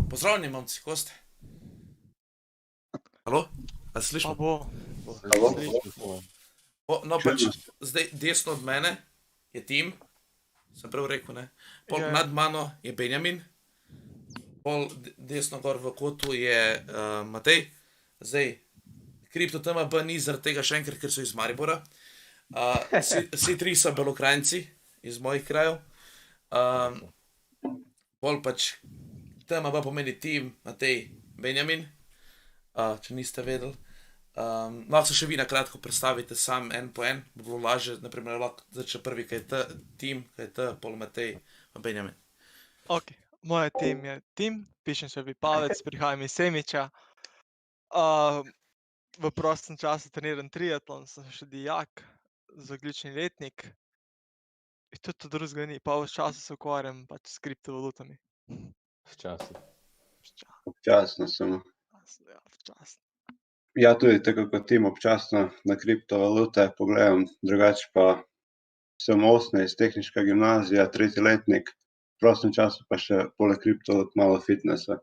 Pozdravljeni, momci, ko ste? Halo? A se Pa slišimo? bo. Halo? No, pač zdaj desno od mene je Tim, sem prav rekel, ne? Pol Ja. nad mano je Benjamin, pol desno gor v kotu je Matej. Zdaj, KryptoTMB ni zaradi tega še enkrat, ker so iz Maribora. Vsi tri so Belokranjci iz mojih krajev. Pol pač TMB pomeni Tim, Matej, Benjamin, če niste vedeli. Lahko se še vi na kratko predstavite sam en po en, bo bilo lažje, naprimer lahko začne prvi, kaj je Tim, kaj je pol Matej, pa Benjamin. Ok, moje tim je Tim, pišem se Vipavec, prihajam iz Semiča. V prostem času treniram triatlon, sem še dijak, zaključni letnik. In tudi drugega ni, pa v času se ukvarjam pač s kriptovalutami. Včasih. Občasno samo. Ja, včasih. Ja, tudi tako kot Tim občasno na kriptovalute pogledam, drugače pa sem 18, tehniška gimnazija, tretji letnik, v prostem času pa še poleg kriptovalut malo fitnessa.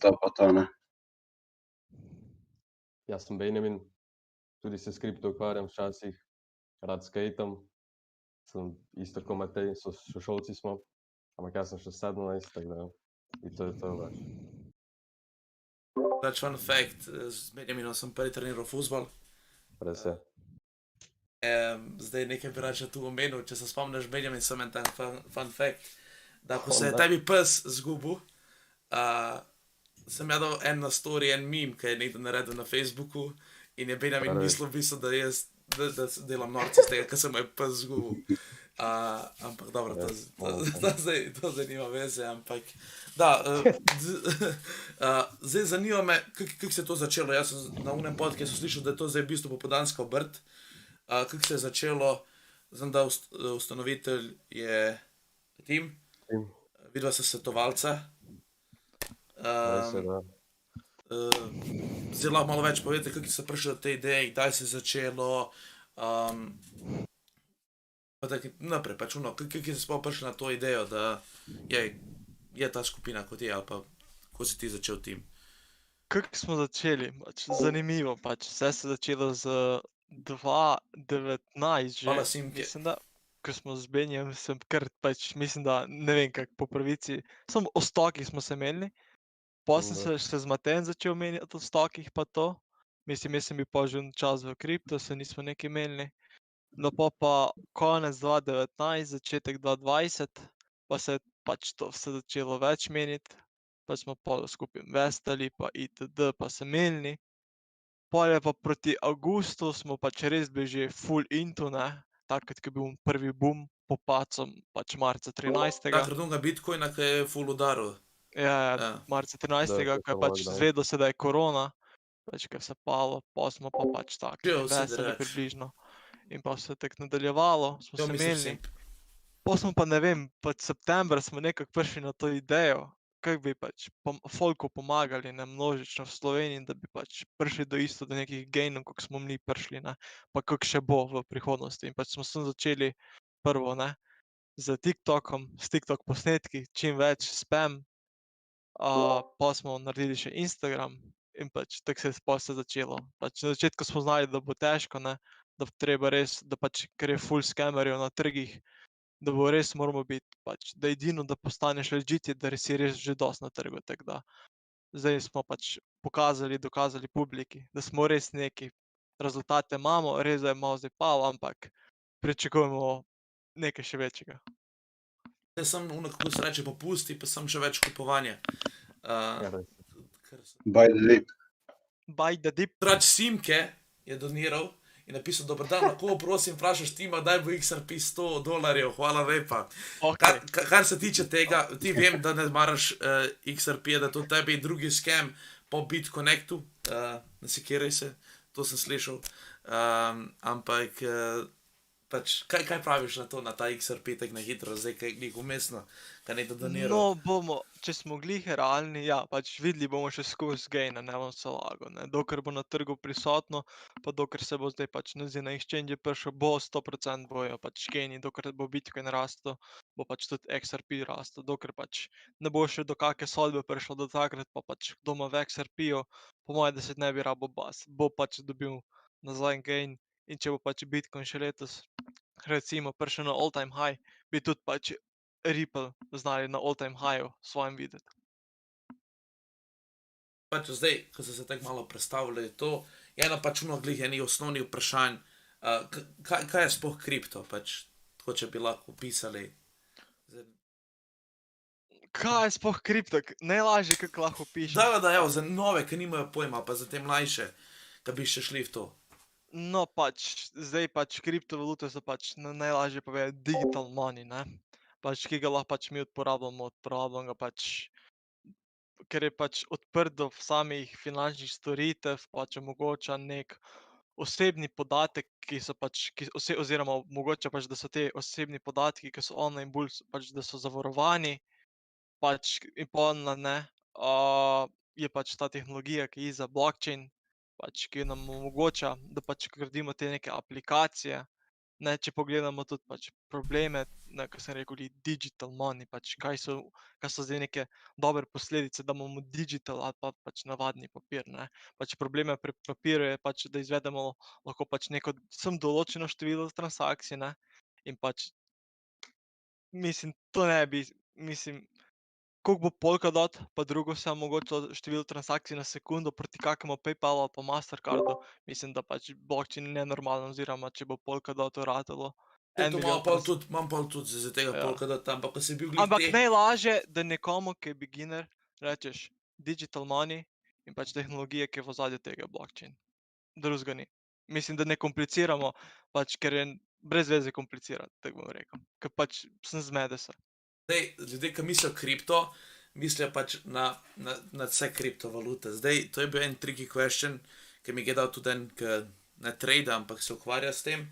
To pa to, ne. Jaz sem Benjamin, tudi se s kripto ukvarjam včasih, rad skejtam. Sem isto kot Matej, sošolci smo, ampak jaz sem še 17, tako da in to je to več. Pač fun fact, z Benjaminom sem prvi treniral fuzbal. Res je. Zdaj nekaj bi rad še tu omenil, če se spomniš, Benjamin, sem en tak fun fact, da ko se je Ne. tebi pes zgubil, sem dal en na story, en meme, ki je nekdo naredil na Facebooku in je Benjamin Pravi. mislil v bistvu, da delam norce z tega, ker se mu je pes zgubil. Ampak dobro, to zdaj nima veze, ampak da, zdaj zanima me, kako se je to začelo. Jaz sem na unem podcastu slišal, da je to zdaj v bistvu popoldanska obrt. Kako se je začelo, znam, da ustanovitelj je Tim, Tim. vidva se svetovalca. Res je, da. Zdaj lahko malo več povete, kako ste prišli do te ideje, kdaj se je začelo, pa tako naprej, pač kako ste sploh prišli na to idejo, da je ta skupina kot je, ali pa kako si ti začel, Tim? Kako smo začeli? Pač zanimivo, pač vse se je začelo z 2019 že, Hvala, Simke. mislim da, ko smo z Benjem, sem kar pač, mislim da, ne vem kako po pravici, samo o stokih smo se menili. Pol sem se še z Matejem začel menjati o stokih pa to. Mislim, jaz sem bil pa že čas v kripto, se nismo nekaj menili. No pol pa konec 2019, začetek 2020, pa se je pač to vse začelo več meniti. Pa smo pol skupaj investali, pa itd., pa se menili. Pol je pa proti avgustu smo pač res bili že full into, ne. Takrat, ko je bil prvi boom po padcu, pač marca 13. Takrat onega Bitcoina, ki je full udaril. Ja, Ja. marca 13., Da, ko je to pač lockdown. izvedel se, da je korona, pač ko je vse padlo, pol smo pa pač tako Živijo vsi investali drugače. približno. In pa se je tako nadaljevalo, smo Jo, se mislim, menili. Simp. Pol smo pa, ne vem, pač septembra smo nekako prišli na to idejo, kako bi pač folku pomagali, ne, množično v Sloveniji, da bi pač prišli do nekih gainov, kako smo mi prišli, ne, pa kako še bo v prihodnosti. In pač smo sem začeli prvo, ne, s TikTokom, s TikTok posnetki, čim več spam. Pol smo naredili še Instagram in pač tako se je pol se začelo. Pač na začetku smo znali, da bo težko, ne, da bo treba res, da pač, ker je ful scamerjev na trgih, da bo res moramo biti pač, da edino, da postaneš legit, je, da si res že dosti na trgu, tako da zdaj smo pač pokazali, dokazali publiki, da smo res neki. Rezultate imamo, res da je malo zdaj padlo, ampak pričakujemo nekaj še večjega. Zdaj sem kako se reče, popusti, pa sem še več kupovanja. Ja, res. By the dip. By the dip. Trač Simke je doniral in napisal, dober dan, lahko prosim vprašaš Tima, daj bo XRP $100, hvala lepa. Okay. Kar se tiče tega, ti vem, da ne maraš XRP, da to tebi drugi scam po BitConnectu, ne sekiraj se, to sem slišal, ampak pač, kaj praviš na to, na ta XRP tek na hitro, zdaj kaj njih umestno, kaj ne to doniral? No, bomo, če smo glih realni, ja, pač videli bomo še skozi gain, ne bom se lagal, ne. Dokler bo na trgu prisotno, pa dokler se bo zdaj pač na exchange prišel, bo 100% bojo pač gaini, dokler bo Bitcoin rastel, bo pač tudi XRP rastel, dokler pač ne bo še do kakšne sodbe prišlo do takrat, pa pač kdo ima v XRP-ju, po mojem, da se ne bi rabo bas, bo pač dobil nazaj gain in če bo pač Bitcoin še letos recimo prišel na all time high, bi tudi pač Ripple znali na all time highu svojem videti. Pač zdaj, ko so se tako malo predstavili, je to eno pač uno glih enih osnovnih vprašanj, kaj je sploh kripto, pač, tako če bi lahko opisali. Zdaj, Kaj je sploh kripto? Najlažje, kako lahko pišeš. da, evo, za nove, ki nimajo pojma, pa za te mlajše, ki bi še šli v to. No, pač, zdaj pač kriptovalute so pač najlažje povedati digital money, ne. Pač, ki ga lahko pač mi uporabljamo ga pač, ker je pač odprt do samih finančnih storitev, pač omogoča neki osebni podatek, ki so pač, oziroma omogoča pač, da so ti osebni podatki, ki so online bolj pač, da so zavarovani, pač in pol ne, je pač ta tehnologija, ki je za blockchain, pač, ki nam omogoča, da pač gradimo te neke aplikacije, ne, če pogledamo tudi pač probleme, ne, ko sem rekel, digital money, pač kaj so zdaj neke dobre posledice, da imamo digital ali pa pač navadni papir, ne. Pač probleme pri papirju je pač, da izvedemo lahko pač neko sem določeno število transakcij, ne, in pač mislim, to ne bi, mislim, koliko bo Polkadot, pa drugo se omogočilo število transakcij na sekundo proti kakemu PayPalu ali pa Mastercardu, mislim, da pač blockchain je nenormalen, oziroma če bo Polkadotu ratalo Saj 1 to milijon imam pol tudi za tega Ja. Polkadota, ampak ko si bil glih Ampak te... najlažje, da nekomu, ki je beginner, rečeš digital money in pač tehnologija, ki je v ozadju tega blockchain. Drugega ni. Mislim, da ne kompliciramo, pač ker je brez veze komplicirati, tako bom rekel, ker pač sem zmede se. Zdaj, ljudje, ki mislijo kripto, mislijo pač na vse kriptovalute. Zdaj, to je bil en tricky question, ki mi ga je dal tudi en, ki ne trade, ampak se ukvarja s tem.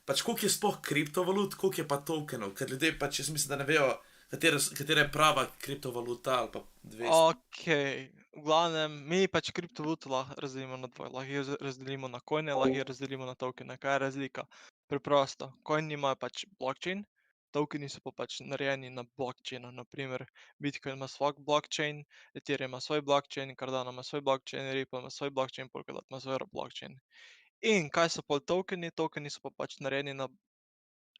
Pač koliko je sploh kriptovalut, koliko je pa tokenov, ker ljudje pač jaz mislim, da ne vejo, katera je prava kriptovaluta ali pa dve. Okej, v glavnem, mi pač kriptovaluto lahko razdelimo na dvoje. Lahko jo razdelimo na coine, lahko jo razdelimo na tokene. Kaj je razlika? Preprosto, coini imajo pač blockchain, tokeni so pa pač narejeni na blockchainu. Na primer, Bitcoin ima svoj blockchain, Ethereum ima svoj blockchain, Cardano ima svoj blockchain, Ripple ima svoj blockchain, Polkadot ima svoj blockchain. In kaj so pol tokeni? Tokeni so pa pač narejeni na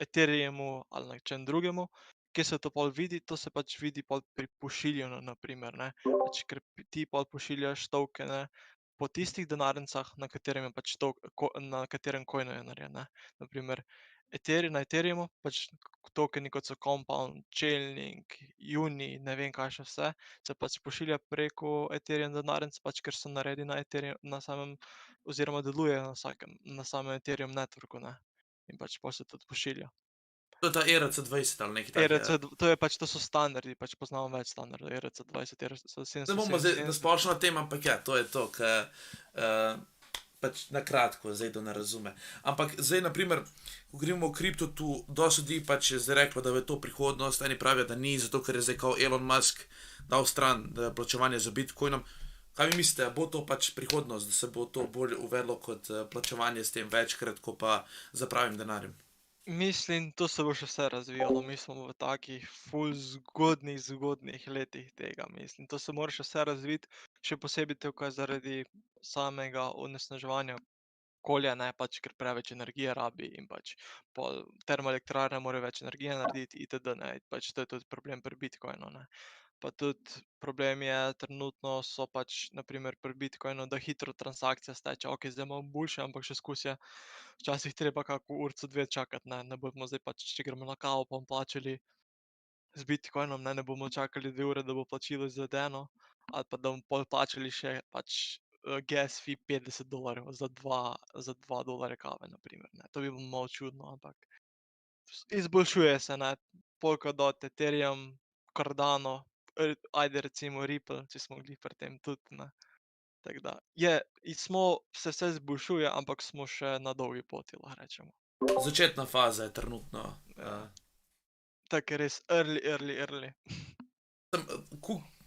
Ethereumu ali na čem drugemu. Kje se to pol vidi? To se pač vidi pol pri pošiljanju, na primer, ne. Pač ker ti pol pošiljaš tokene po tistih denarnicah, na katerem je pač na katerem coinu je narejen, ne. Na primer, na Ethereumu pač tokeni, kot so Compound, Chainlink, Uni, ne vem kaj še vse, se pač pošilja preko Ethereum denarnic, pač ker so narejeni na samem oziroma delujejo na samem Ethereum networku, ne. In pač pol se tudi pošilja. To je ta ERC20 ali nekaj takega. To je pač, to so standardi, pač poznamo več standardov, ERC20, ERC777. Ne bomo zdaj nasplošno o tem, ampak ja, to je to, ker pač na kratko, zdaj to ne razume. Ampak zdaj, naprimer, ko govorimo o kriptu, tu dosti ljudi pač je zdaj reklo, da je to prihodnost, eni pravijo, da ni, zato ker je zdaj kao Elon Musk dal stran plačevanje za Bitcoinom. Kaj vi mislite, bo to pač prihodnost, da se bo to bolj uvedlo kot plačevanje s tem večkrat, ko pa za pravim denarjem? Mislim, to se bo še vse razvijalo, mi smo v takih ful zgodnih letih tega, mislim, to se mora še vse razviti, še posebej tukaj zaradi samega onesnaževanja okolja, ne, pač ker preveč energije rabi in pač pol termoelektrarne morajo več energije narediti itd., ne, pač to je tudi problem pri Bitcoinu, ne. Pa tudi problem je trenutno so pač na primer pri Bitcoinu, da hitro transakcija steče, okej, zdaj malo boljše, ampak še skozi je včasih treba kako urico, dve čakati, ne bomo zdaj pač, če gremo na kavo, bomo plačali z Bitcoinom, ne bomo čakali 2 ure, da bo plačilo izvedeno, ali pa da bomo pol plačali še pač gas fee $50 za 2 kave, na primer, ne. To bi bilo malo čudno, ampak izboljšuje se, ne. Polkadot, Ethereum, Cardano, ajde recimo Ripple, če smo glih pri tem tudi, ne. Tako da se vse izboljšuje, ampak smo še na dolgi poti, lahko rečemo. Začetna faza je trenutno. Ja. Tako je res early.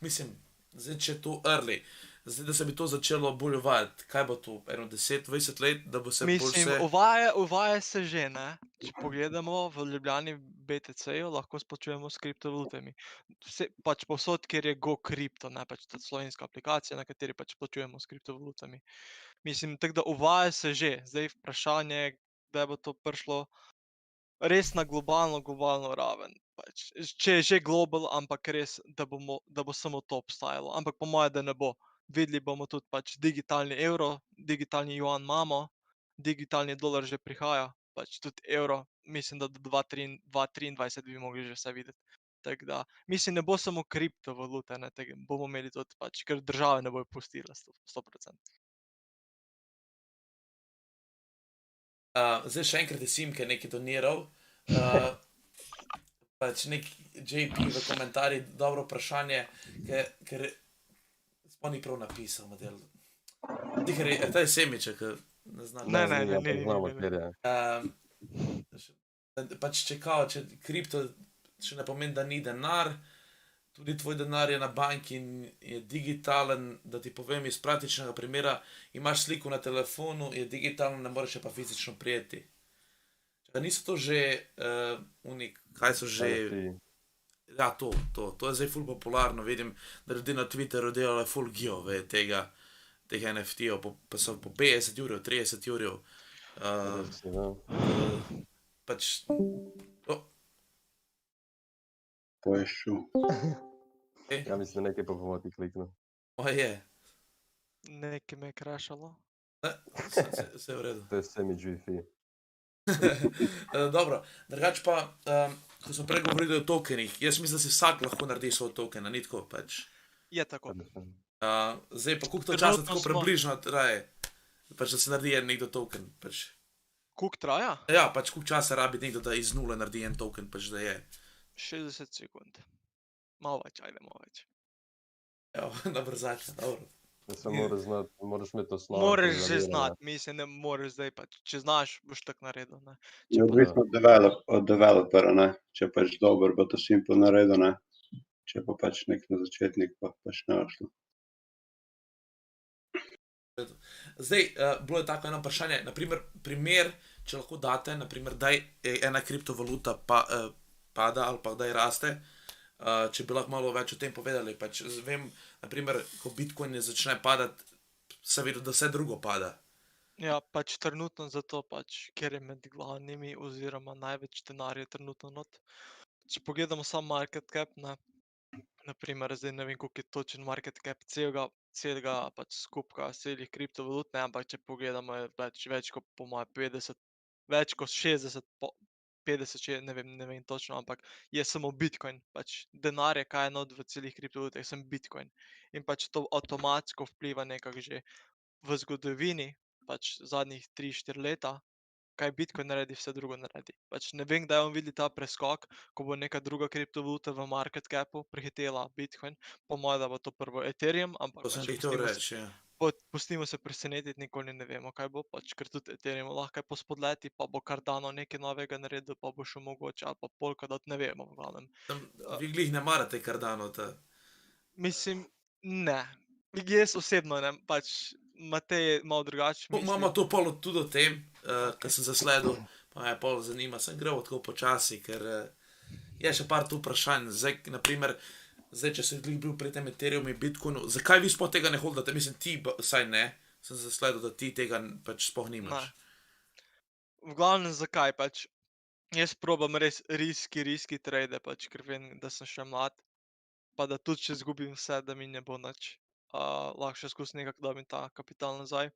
Mislim, zdaj, če je to early, zdaj, da se bi to začelo bolj uvajati, kaj bo to, 10-20 let, da bo se bolj Mislim, vse... uvaja se že, ne? Če pogledamo v Ljubljani BTC-ju, lahko splačujemo s kriptovalutami. Pač povsod, kjer je GoCrypto, ne, pač ta slovenska aplikacija, na kateri pač plačujemo s kriptovalutami. Mislim, tako da uvaja se že. Zdaj vprašanje je, kdaj bo to prišlo res na globalno raven. Pač, če je že global, ampak res, da bo samo to obstajalo. Ampak po moje, da ne bo. Videli bomo tudi pač digitalni evro, digitalni juan imamo, digitalni dolar že prihaja, pač tudi evro, mislim, da do 2023 bi mogli že vse videti. Tako da, mislim, ne bo samo kriptovalute, ne, bomo imeli tudi pač, ker države ne bojo pustile 100%. Zdaj še enkrat je Sim, ki je nekaj doniral. Pač nek JP v komentarjih, dobro vprašanje, ker sploh ni prav napisal, model. Ker je, ta je Semiček, ne znam. Ne, ampak znamo, ne. kjer je. Pač če kripto še ne pomeni, da ni denar, tudi tvoj denar je na banki in je digitalen, da ti povem iz praktičnega primera, imaš sliko na telefonu, je digitalno, ne moreš je pa fizično prijeti. Čakaj, niso to že kaj so že... NFT. Ja, to je zdaj ful popularno, vidim, da ljudje na Twitteru delajo ful giveaway teh NFT-ov, pa so po 50 jurjev, 30 jurjev. Res je, ja. Pač, To je šel. Ja, mislim, da nekaj pa bomo ti kliknil. je, Nekaj me je krašalo. vse je v redu. To je semi-GFI. Dobro, drugače pa, ko smo prej govorili o tokenih, jaz mislim, da si vsak lahko naredi svoj token, a ni tako pač. Je tako. Zdaj pa koliko to časa Trenutno tako smo- približno traje, pač da se naredi nekdo token, pač. Koliko traja? Ja, pač koliko časa rabi nekdo, da iz nule naredi en token, pač da je. 60 sekund. Malo več, ajde, malo več. Evo, na brzača, dobro. Se moraš znati, moraš imeti osnovo. Moraš že programiranja. znati, mislim, ne moreš zdaj pač. Če znaš, boš tako naredil, ne. Je Če pa, odvisno od developera, ne. Če pač dober, bo to simple naredil, ne. Če pa pač nek na začetnik, pa pač ne bo šlo. Zdaj, bilo je tako eno vprašanje, naprimer, če lahko date, naprimer, daj ena kriptovaluta pada ali pa kdaj raste, če bi lahko malo več o tem povedali, pač vem, naprimer, ko Bitcoin začne padati, se vidi, da vse drugo pada. ja, pač trenutno zato pač, ker je med glavnimi oziroma največ denarja trenutno not. Če pogledamo sam market cap, ne, naprimer, zdaj ne vem, koliko je točen market cap celega pač skupka celih kriptovalut, ne, ampak če pogledamo, je več kot po moje 50, več kot 60, 50, ne vem točno, ampak je samo Bitcoin, pač denar je kaj je not v celih kriptovalutah, je samo Bitcoin. In pač to avtomatsko vpliva nekako že v zgodovini, pač zadnjih 3-4 leta, kaj Bitcoin naredi, vse drugo naredi. Pač ne vem, kdaj bomo videli ta preskok, ko bo neka druga kriptovaluta v market capu prehitela Bitcoin. Po mojem, da bo to prvo Ethereum, ampak To sem pač ti hotel reči, ja. pustimo se presenetiti, nikoli ne vemo, kaj bo, pač, ker tudi Ethereum lahko kaj pospodleti, pa bo Cardano nekaj novega naredil, pa bo še mogoče, ali pa Polkadot, ne vemo, v glavnem. Vi glih ne marate Cardano-ta. Mislim, ne. Jaz osebno ne, pač Matej je malo drugače Imamo misli. to pol tudi o tem, kar sem zasledil, pa me pol zanima, sem grel tako počasi, ker je še par tu vprašanj, zdaj, naprimer, zdaj, če si glih bil pri tem Ethereum in Bitcoinu, zakaj vi sploh tega ne holdate, mislim, ti, saj ne, sem zasledil, da ti tega pač sploh nimaš. V glavnem zakaj pač, jaz probam res riski trade, pač, ker vem, da sem še mlad, pa da tudi če izgubim vse, da mi ne bo nič. Lahko še skozi nekako dobim ta kapital nazaj.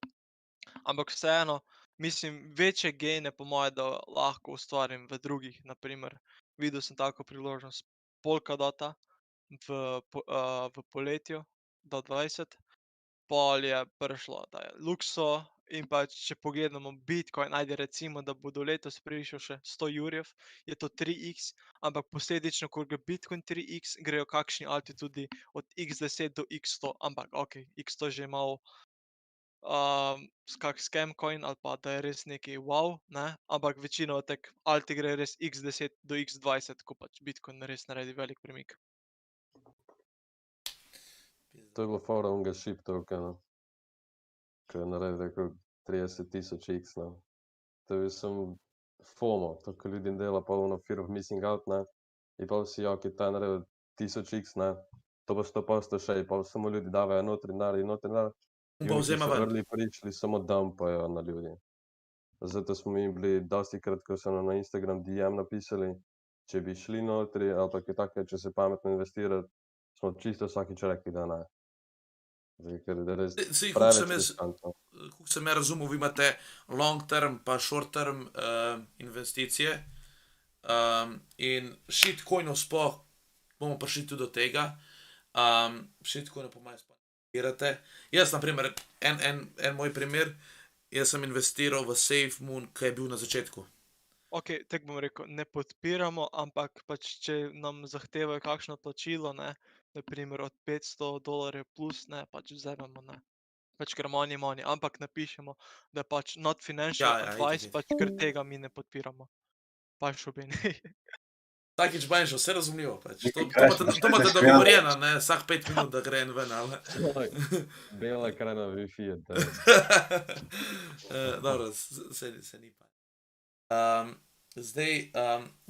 Ampak vseeno, mislim, večje gaine po moje, da lahko ustvarim v drugih, naprimer, videl sem tako priložnost Polkadota v poletju 2020, pol je prišlo, da je Luxo in pač, če pogledamo Bitcoin, ajde recimo, da bo do letos prišel še 100 jurjev, je to 3x, ampak posledično, ko gre Bitcoin 3x, grejo kakšni alti tudi od x10 do x100, ampak okej, x100 že malo kak scam coin ali pa da je res neki wow, ne, ampak večino tek alti gre res x10 do x20, ko pač Bitcoin res naredi velik premik. To je bilo fora onega ship tokena, ki je naredil tako 30,000 x, ne. To je sem FOMO, to, ko ljudem dela pol ono fear of missing out, ne. In pol si, ja, ki ta naredil 1000 x, ne, to bo 100% še, in pol samo ljudi davajo notri denar in notri denar. On In pa oni, ki vzema so ven. early prišli, samo dumpajo na ljudi. Zato smo mi bili dostikrat, ko so nam na Instagram DM napisali, če bi šli notri, ali pa kaj takega, če se pametno investirati, smo čisto vsakič rekli, da ne. Zdaj, ker je res Saj, preveč riskantno. kako sem jaz razumel, vi imate long term pa short term investicije. In shitcoinov sploh, bomo prišli tudi do tega. Shitcoinov po mojem sploh. Jaz, na primer, en moj primer, jaz sem investiral v SafeMoon, ki je bil na začetku. Ok, tako bom rekel, ne podpiramo, ampak pač če nam zahtevajo kakšno plačilo, ne, na primer od $500 plus, ne, pač vzamemo, ne. Pač ker money, ampak napišemo, da pač not financial Ja, advice, itak. pač ker tega mi ne podpiramo. Pa šubini. Takič manjšo, vse razumljivo. Pač. To Krasno, imate naslednja dogovorjeno, ne, vsak 5 minut, da gre en ven, ali. Bela krajna Wi-Fi je to. Dobro, se ni pa. Zdaj,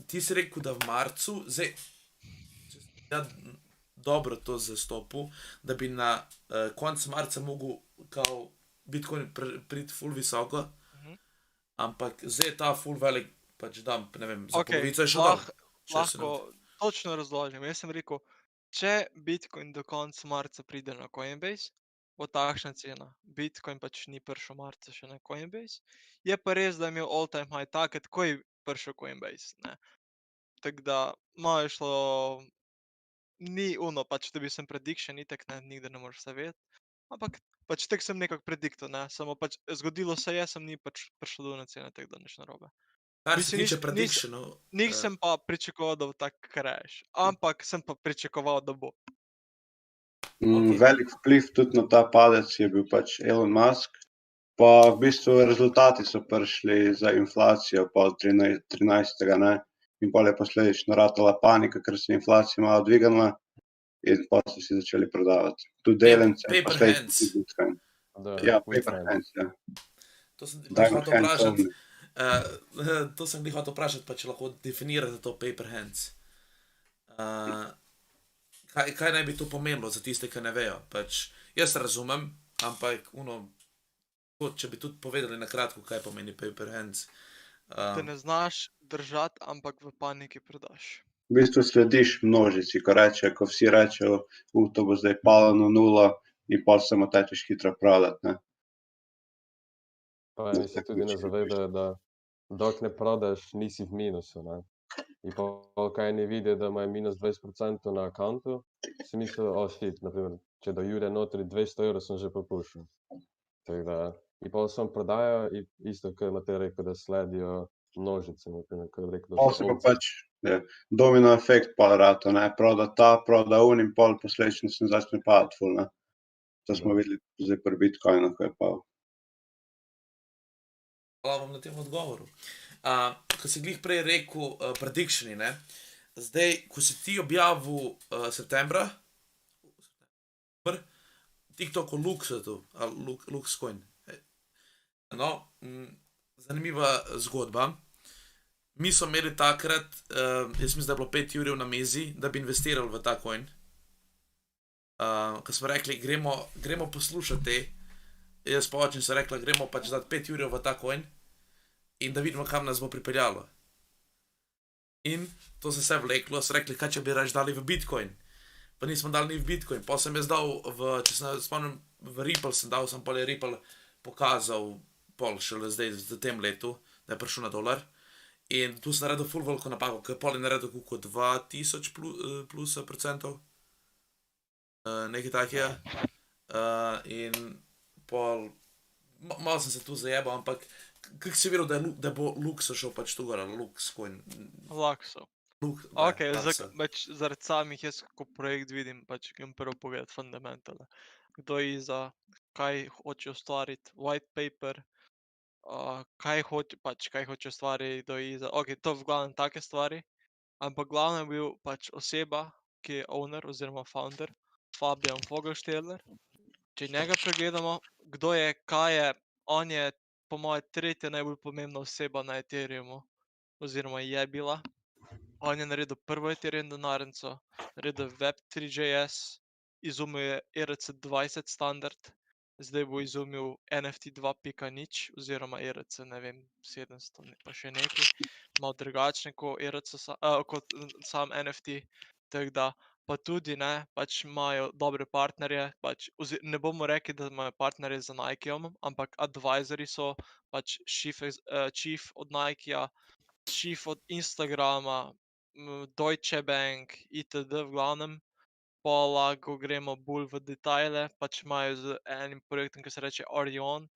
ti si rekel, da v marcu, zdaj, če sem ja dobro to zastopil, da bi na konc marca mogel kao Bitcoin priti ful visoko, ampak zdaj je ta ful velik, pač dam, ne vem, za Okej, polovico je še dal. Lahko točno razložim. Jaz sem rekel, če Bitcoin do konca marca pride na Coinbase, bo takšna cena. Bitcoin pač ni prišel marca še na Coinbase. Je pa res, da je imel all time high takrat, ko je prišel Coinbase, ne. Tako da malo je šlo, ni ono, pač to bil sem prediction, itak ne, nikdar ne moreš vse vedeti. Ampak pač tako sem nekako prediktal, ne, samo pač zgodilo se je, sem ni pač prišlo do one cene, tako da nič narobe. Kar se Mislim, tiče predictionov, Nisem pa pričakoval, da bo tak crash, ampak sem pa pričakoval, da bo. Okej. Velik vpliv tudi na ta padec je bil pač Elon Musk, pa v bistvu rezultati so prišli za inflacijo po 13. ne, in pol je posledično ratala panika, ker se je inflacija malo dvignila in pol so si začeli prodavati. Tudi delnice, Paper posledično hands. tudi Bitcoin. Da, Ja, with paper hand. hands, ja. To sem glih Diamond hotel hands vprašati. only. To sem glih hotel vprašati, pa če lahko definirate to paper hands. Kaj naj bi to pomenilo za tiste, ki ne vejo? Pač, jaz razumem, ampak če bi tudi povedali na kratko, kaj pomeni paper hands. Da ne znaš držati, ampak v paniki prodaš. V bistvu slediš množici, ko vsi rečejo, to bo zdaj padlo na nulo in pol samo tečeš hitro prodati, ne. Pa eni se tudi ne zavedajo, da dok ne prodaš, nisi v minusu, ne. In pol, kaj eni vidijo, da imajo minus 20% na akontu, si mislijo, shit, na primer, če da Jure notri 200 evrov, sem že popušil. Tako da, in pol samo prodajo, in isto, kot Matej rekel, da sledijo množice, na primer, kot je rekel, Pol se pa pač domino efekt pol rata, ne, proda ta, proda in pol posledično se začne padati ful, ne. To smo videli zdaj pri Bitcoinu, ko je padel. Hvala vam na tem odgovoru. Ko si glih prej rekel predictioni, ne, zdaj, ko si ti objavil septembra, TikTok o Luxetu, Luxcoin. No, zanimiva zgodba. Mi smo imeli takrat, jaz mislim, da je bilo 5 jurjev na mizi, da bi investirali v ta coin. Ko smo rekli, gremo poslušati, jaz pa očem sem rekla, gremo pač dati 5 jurjev v ta coin in da vidimo, kam nas bo pripeljalo. In to se vse vleklo, so rekli, kaj če bi raje dali v Bitcoin. Pa nismo dali ni v Bitcoin, pa sem jaz dal če se spomnim, v Ripple sem dal, sem pol je Ripple pokazal pol šele zdaj v tem letu, da je prišel na dolar. In tu sem naredil ful veliko napako, ker pol je naredil koliko 2000 plus procentov. Nekaj takega. In pol, malo sem se tu zajebal, ampak kako si vedel, da bo Luxo šel pač tu gor, Luxcoin? Luxo. Ok, pač zaradi samih jaz, ko projekt vidim, pač grem prvo pogledati fundamentale. kdo je iza, kaj hoče ustvariti, white paper, kaj hoče ustvariti, kdo je iza. Ok, to v glavnem take stvari, ampak glavno je bil pač oseba, ki je owner oziroma founder, Fabian Vogelsteller. Če njega pregledamo, kdo je, kaj je, on je po mojem tretja najbolj pomembna oseba na Ethereumu, oziroma je bila. On je naredil prvo Ethereum denarnico, naredil Web3.js, izumil je ERC20 standard, zdaj bo izumil NFT 2.0 oziroma ERC, ne vem, 700 pa še nekaj, malo drugačne kot ERC, kot sam NFT, tako da pa tudi ne, pač imajo dobre partnerje, pač ne bomo rekli, da imajo partnerje z Nikeom, ampak advisorji so, pač chief od Nikea, chief od Instagrama, Deutsche Bank itd. V glavnem, pola, ko gremo bolj v detajle, pač imajo z enim projektom, ki se reče Orion,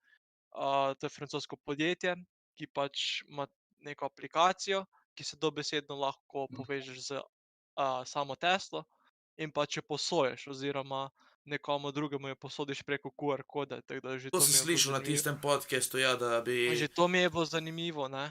to je francosko podjetje, ki pač ima neko aplikacijo, ki se dobesedno lahko povežeš z samo Teslo in pa če posoješ oziroma nekomu drugemu jo posodiš preko QR kode, tako da že To to sem mi je bilo slišal na zanimivo. tistem podcastu, ja, da bi... Že to mi je bilo zanimivo, ne.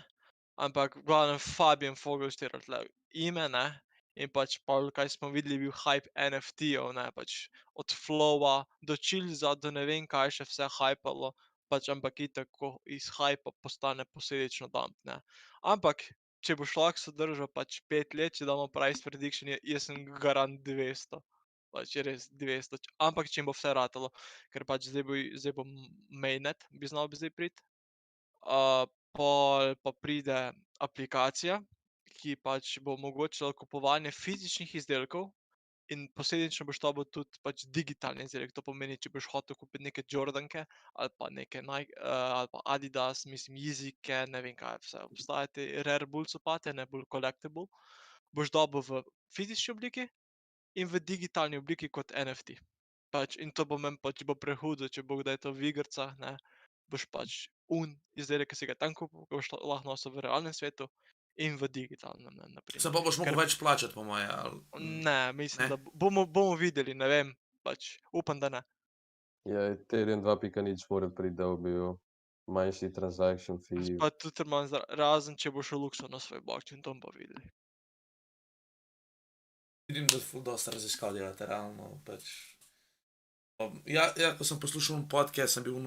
Ampak v glavnem Fabian Vogelsteller tle ime, ne. In pač pol, kaj smo videli, je bil hype NFT-jev, ne, pač od flowa do chillza do ne vem kaj še vse hypalo, pač ampak itak, ko iz hypa postane posledično dump, ne. Ampak, če boš lahko se držal pač 5 let, če damo price prediction, jaz sem garant 200. Pač res 200, ampak če jim bo vse ratalo, ker pač zdaj bo mainnet, bi znal bi zdaj priti. Pol pa pride aplikacija, ki pač bo omogočala kupovanje fizičnih izdelkov in posledično boš dobil tudi pač digitalni izdelek. To pomeni, če boš hotel kupiti neke Jordanke ali pa neke Nike, ali pa Adidas, mislim Yeezyke, ne vem kaj vse obstaja, te rare bull copate, ne bolj collectible, boš dobil v fizični obliki in v digitalni obliki kot NFT. Pač in to bo meni pač bo prehudo, če bo kdaj to v igricah, ne, boš pač izdelek, ki si ga tam kupil, ga boš lahko nosil v realnem svetu in v digitalnem, ne, na primer. Sem pa boš mogel več plačati, po moje, ali... Ne, mislim, Ne? da bomo videli, ne vem, pač upam, da ne. Ja, Ethereum 2.0 mora priti, da bi bil manjši transaction fee. Pa tudi razen, če boš v Luxor na svoj blockchain, to bomo pa videli. Vidim, da ful dosta raziskav delate, realno, pač... Ja, ko sem poslušal podcast, sem bil,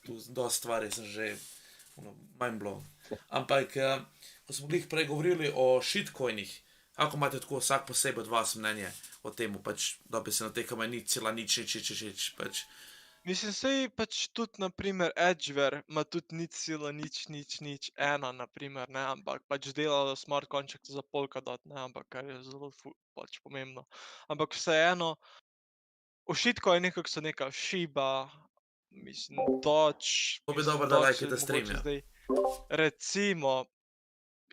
tu dosta stvari sem že, mind blown. Ampak, ko smo glih prej govorili o shitcoinih, kako imate tako vsak posebej od vas mnenje o temu, pač, da bi se na tekama nič, pač... Mislim, sej pač tudi, na primer, Edgeware ima tudi 0,00001, na primer, ne, ampak pač dela smart contract za Polkadot, ne, ampak kar je zelo pač pomembno. Ampak vseeno, v shitcoinih, kako so neka Shiba, mislim, Doge, To bi mislim, dobro, da Doge lajkate se stream, mogoče ja. zdaj, recimo,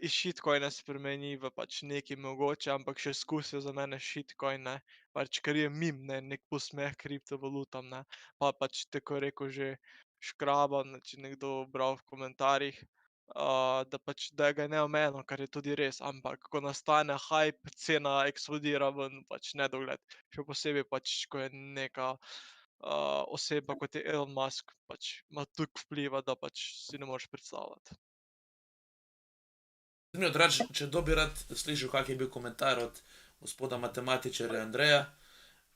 iz shitcoina spremeni v pač nekaj mogoče, ampak še skusijo za mene shitcoin, ne, pač ker je meme, ne, nek posmeh kriptovalutam, ne, pa pač tako rekel že Škraban, če nekdo bral v komentarjih, da pač, da ga je neomejeno, kar je tudi res, ampak ko nastane hype, cena eksplodira v pač nedogled. Še posebej pač, ko je neka oseba, kot je Elon Musk, pač ima toliko vpliva, da pač si ne moreš predstavljati. Zanimivo, drugače, če kdo bi rad slišal, kak je bil komentar od gospoda matematičarja Andreja,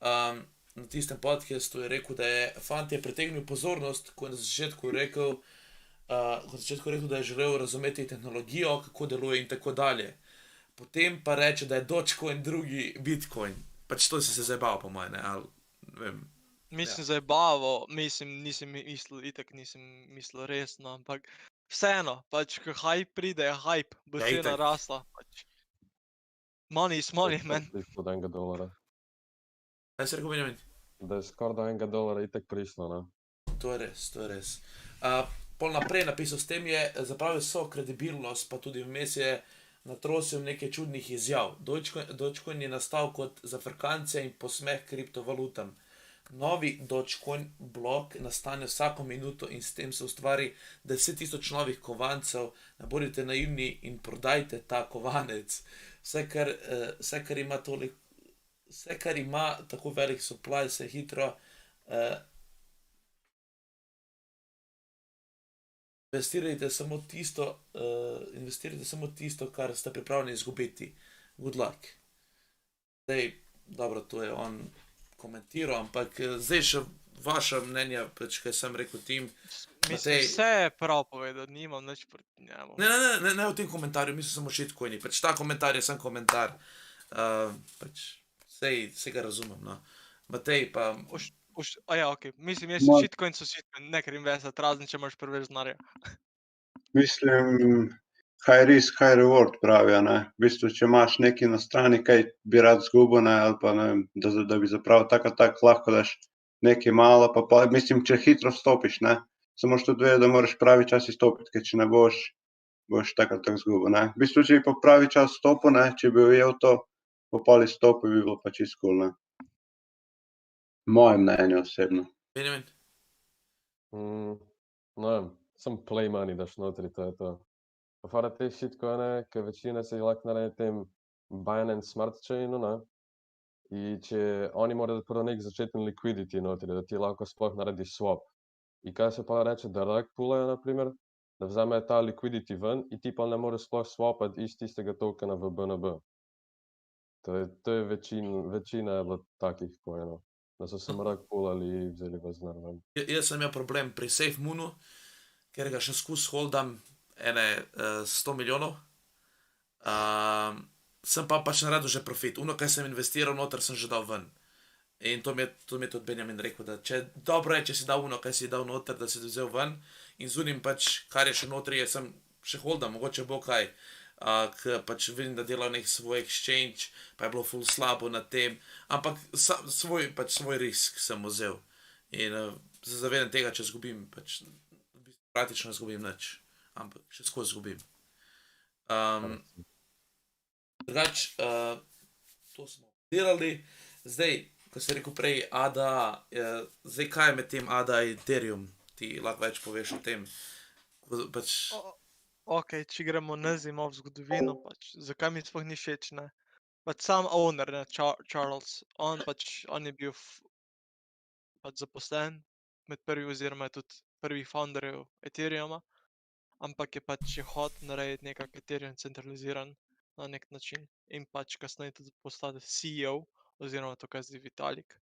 na tistem podcastu je rekel, da je fant je pritegnil pozornost, ko je na začetku rekel, da je želel razumeti tehnologijo, kako deluje in tako dalje. Potem pa reče, da je Dogecoin drugi Bitcoin. Pač to si se zabal, po moje, ne, ali, ne vem. Mislim, zabavo, mislim, nisem mislil, itak nisem mislil resno, ampak vseeno, pač, ko hype pride, je hype, bo Ja, cena itak. rasla, pač. Money is money, man. Prišlo do $1. Kaj si rekel, Benjamin? Da je skoraj do $1 itak prišlo, ne. To je res, to je res. Pol naprej napisal, s tem je zapravil vso kredibilnost, pa tudi vmes je natrosil nekaj čudnih izjav. Dogecoin je nastal kot zafrkance in posmeh kriptovalutam. Novi Dogecoin blok nastane vsako minuto in s tem se ustvari 10 000 novih kovancev. Ne bodite naivni in prodajte ta kovanec. Vse, kar ima tako velik supply, se hitro Uh, investirajte samo tisto, kar ste pripravljeni izgubiti. Good luck. Zdaj, dobro, to je on komentiral, ampak zdaj še vaša mnenja, pač, kaj sem rekel tim. Mislim, Matej- vse je prav povedal, nimam nič proti njemu. Ne v tem komentarju, mislim samo shitcoini. Pač ta komentar je sam komentar. Pač, sej ga razumem, no. Matej pa... Ok. Mislim, jaz Ma- shitcoin so shitcoin, ne ker investat, razen če imaš preveč denarja. Mislim, high risk, high reward pravijo, ne. V bistvu, če imaš nekaj na strani, kaj bi rad zgubil, ne, ali pa ne vem, da bi zapravil tako lahko daš nekaj malo, pa mislim, če hitro vstopiš, ne, se moraš tudi vedeti, da moraš pravi čas izstopiti, ker če ne boš tako ali tako zgubil, ne. V bistvu, če bi pa pravi čas vstopil, ne, če bi ujel to, po pol izstopil, bi bilo pa čisto cool, ne. Moje mnenje osebno. Benjamin? Ne vem, sem play money daš notri, to je to. Pa fora te shitcoine, ker večina se jih lahko naredi na tem Binance Smart Chainu, ne. In če oni morajo dati prvo nek začetni liquidity notri, da ti lahko sploh narediš swap. In kaj se pa reče, da rug pullajo, na primer, da vzamejo ta liquidity ven in ti pa ne moreš sploh swapati iz tistega tokena v BNB. To je večina je bilo takih coinov, da so se rug pullali in vzeli vas denar ven. Jaz sem imel problem pri SafeMoonu, ker ga še skus holdam 100 milijonov. Sem pa pač naredil že profit. Uno, kaj sem investiral noter, sem že dal ven. In to mi je tudi Benjamin rekel, da dobro je, če si dal uno, kaj si dal noter, da si vzel ven. In z unim pač, kar je še notri, jaz sem še holdam, mogoče bo kaj. Ker pač vidim, da delajo nek svoj exchange, pa je bilo ful slabo na tem. Ampak svoj risk sem vzel. In se zavedam tega, če zgubim, pač praktično ne zgubim nič. Ampak še skozi zgubim. Drugač, to smo delali. Zdaj, ko si rekel prej ADA, zdaj kaj je med tem ADA in Ethereum? Ti lahko več poveš o tem. Pač, Ok, če gremo nazimo v zgodovino, pač, zakaj mi sploh ni všeč, ne. Pač sam owner, ne, Charles, on je bil pač zaposlen med prvi oziroma je tudi prvih founderjev Ethereuma, ampak je hotel narediti nekako Ethereum centraliziran na nek način in pač kasneje tudi postati CEO oziroma to, kar zdaj Vitalik.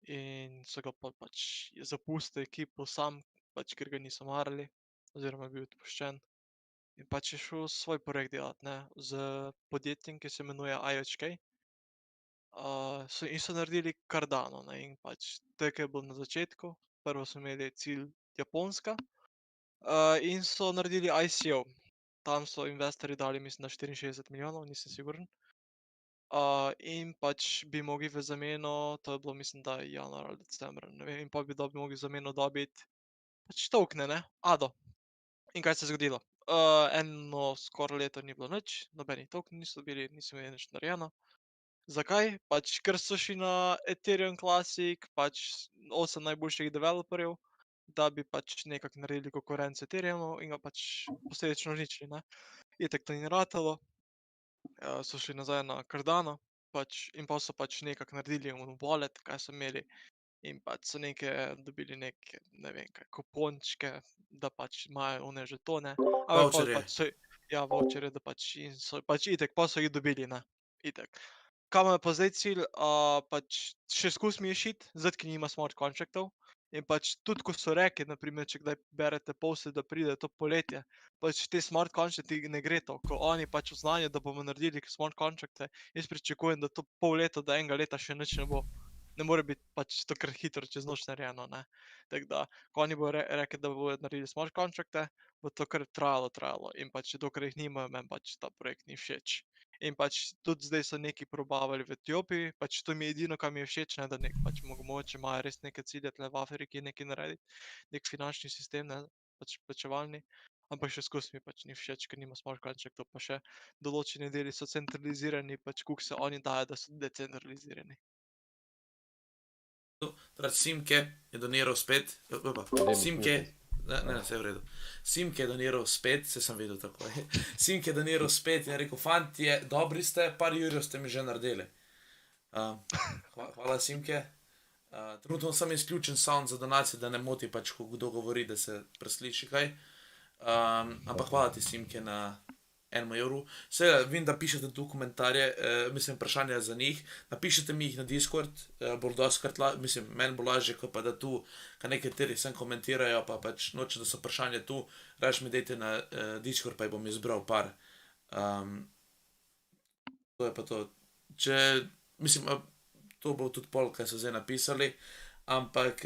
In so ga pač zapustil ekipo sam, pač ker ga niso marali oziroma je bil odpuščen. In pač je šel svoj projekt delati, ne, z podjetjem, ki se imenuje IOHK. In so naredili Cardano, ne, in pač to, ke je bilo na začetku, prvo so imeli cilj Japonska, in so naredili ICO. Tam so investorji dali, mislim, da 64 milijonov, nisem siguren. In pač bi mogli v zameno, to je bilo, mislim, da januar ali december, ne vem, in pol bi mogli v zameno dobiti pač tokene, ne, ADO. In kaj se je zgodilo? Eno skoraj leto ni bilo nič, nobenih tokenov niso dobili, niso imeli nič narejeno. Zakaj? Pač ker so šli na Ethereum Classic, pač 8 najboljših developerjev, da bi pač nekako naredili konkurenco Ethereumu in ga pač posledično uničili, ne. Itak to ni ratalo, so šli nazaj na Cardano, pač in pol so pač nekako naredili wallet, kaj so imeli, in pač so dobili neke, ne vem kaj, kupončke, da pač imajo one žetone. Ampak pol Vavčerje. pač ja, vavčerje, da pač in so pač itak, pol so jih dobili, ne, itak. Kaj imajo pa zdaj cilj, pač še skozi mi je shit, zato ker nima smart contractov. In pač tudi, ko so rekli, na primer, če kdaj berete poste, da pride to poletje, pač te smart contracti ne gre to, ko oni pač oznanijo, da bomo naredili smart contracte, jaz pričakujem, da to pol leta do enega leta še nič ne bo. Ne more biti pač to kar hitro čez noč narejeno, ne. Tako da, ko oni bojo rekli, da bojo naredili smart contracte, bo to kar trajalo in pač dokler jih nimajo, meni pač ta projekt ni všeč. In pač tudi zdaj so nekaj probavali v Etiopiji, pač to mi je edino, kar mi je všeč, ne, da pač mogoče imajo res neke cilje tule v Afriki nekaj narediti, neki finančni sistem, ne, pač plačevalni, ampak še skozi mi pač ni všeč, ker nima smart contractov, pa še določeni deli so centralizirani, pač koliko se oni dajo, da so decentralizirani. Simke je doniral spet, Simke, ne, vse je v redu. Simke je doniral spet, se sem vedel takoj. Simke je doniral spet in je rekel, fantje, dobri ste, par jurjev ste mi že naredili. Hvala Simke. Trenutno sem izključen sound za donacije, da ne moti pač, ko kdo govori, da se presliši kaj. Ampak hvala ti, Simke, na 1 evru. Seveda, vem, da pišete tu komentarje, mislim, vprašanja za njih. Napišite mi jih na Discord, bolj doskrat, mislim, meni bo lažje, ko pa da tu, ka nekateri sem komentirajo, pa pač noče, da so vprašanja tu, raje mi dejte na Discord, pa jih bom izbral par. To je pa to. Mislim, to bo tudi pol, kaj so zdaj napisali, ampak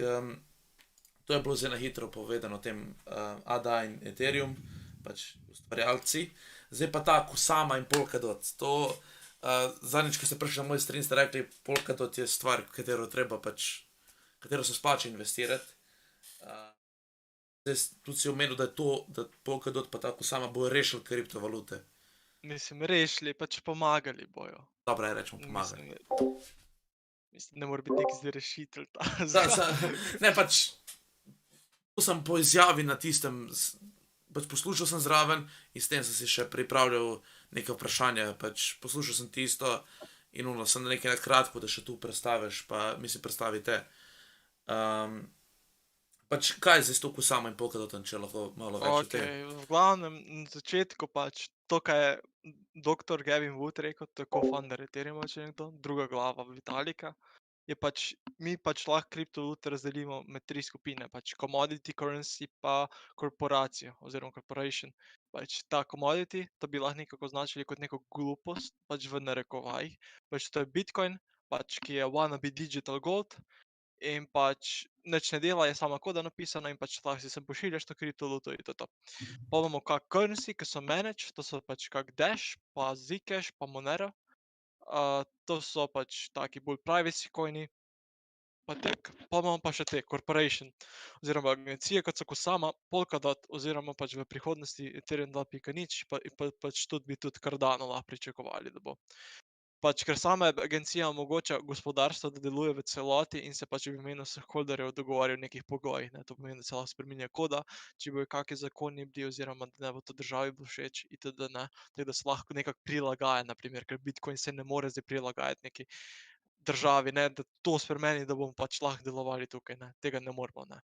to je bilo zdaj na hitro povedano o tem ADA in Ethereum, pač ustvarjalci. Zdaj pa ta Kusama in Polkadot. To, zadnjič, ko ste prišli na moj stream, ste rekli, Polkadot je stvar, katero se splača investirati. Zdaj tudi si omenil, da je to, da Polkadot pa ta Kusama bojo rešili kriptovalute. Mislim, rešili, pač pomagali bojo. Dobro, rečemo pomagali. Mislim, ne mora biti nek zdaj rešitelj ta. Ne, pač, to sem po izjavi na tistem, pač poslušal sem zraven in s tem sem si še pripravljal neke vprašanja, pač poslušal sem tisto in sem nekaj na kratko, da še tu predstaviš, pa predstavite. Pač kaj je zdaj s to Kusama in Polkadotom, če lahko malo več o tem? V glavnem, na začetku pač to, kaj je dr. Gavin Wood rekel, to je co-founder Ethereum, če nekdo, druga glava Vitalika, je pač, mi pač lahko kriptovalute razdelimo med 3 skupine, pač commodity, currency pa korporacijo oziroma corporation. Pač ta commodity, to bi lahko nekako označili kot neko glupost, pač v narekovajih, pač to je Bitcoin, pač ki je wannabe digital gold, in pač nič ne dela, je sama koda napisana in pač lahko si sem pošiljaš to kriptovaluto in to. Pa imamo kak currency, ki so managed, to so pač kak Dash, pa Zcash, pa Monero. To so pač taki bolj privacy coini. Pa imamo pa še te corporation, oziroma agencije, kot so Kusama, Polkadot, oziroma pač v prihodnosti Ethereum 2.0, pa pač tudi bi tudi Cardano lahko pričakovali, da bo. Pač, ker sama agencija omogoča gospodarstvo, da deluje v celoti in se pač v imenu vseh holderjev dogovarja o nekih pogojih, ne, to pomeni, da se lahko spreminja koda, če bojo kakšni zakoni bili, oziroma da ne bo to državi bilo všeč, itd., ne, tako da se lahko nekako prilagaja, na primer, ker Bitcoin se ne more zdaj prilagajati neki državi, ne, da to spremeni, da bomo pač lahko delovali tukaj, ne, tega ne moremo, ne.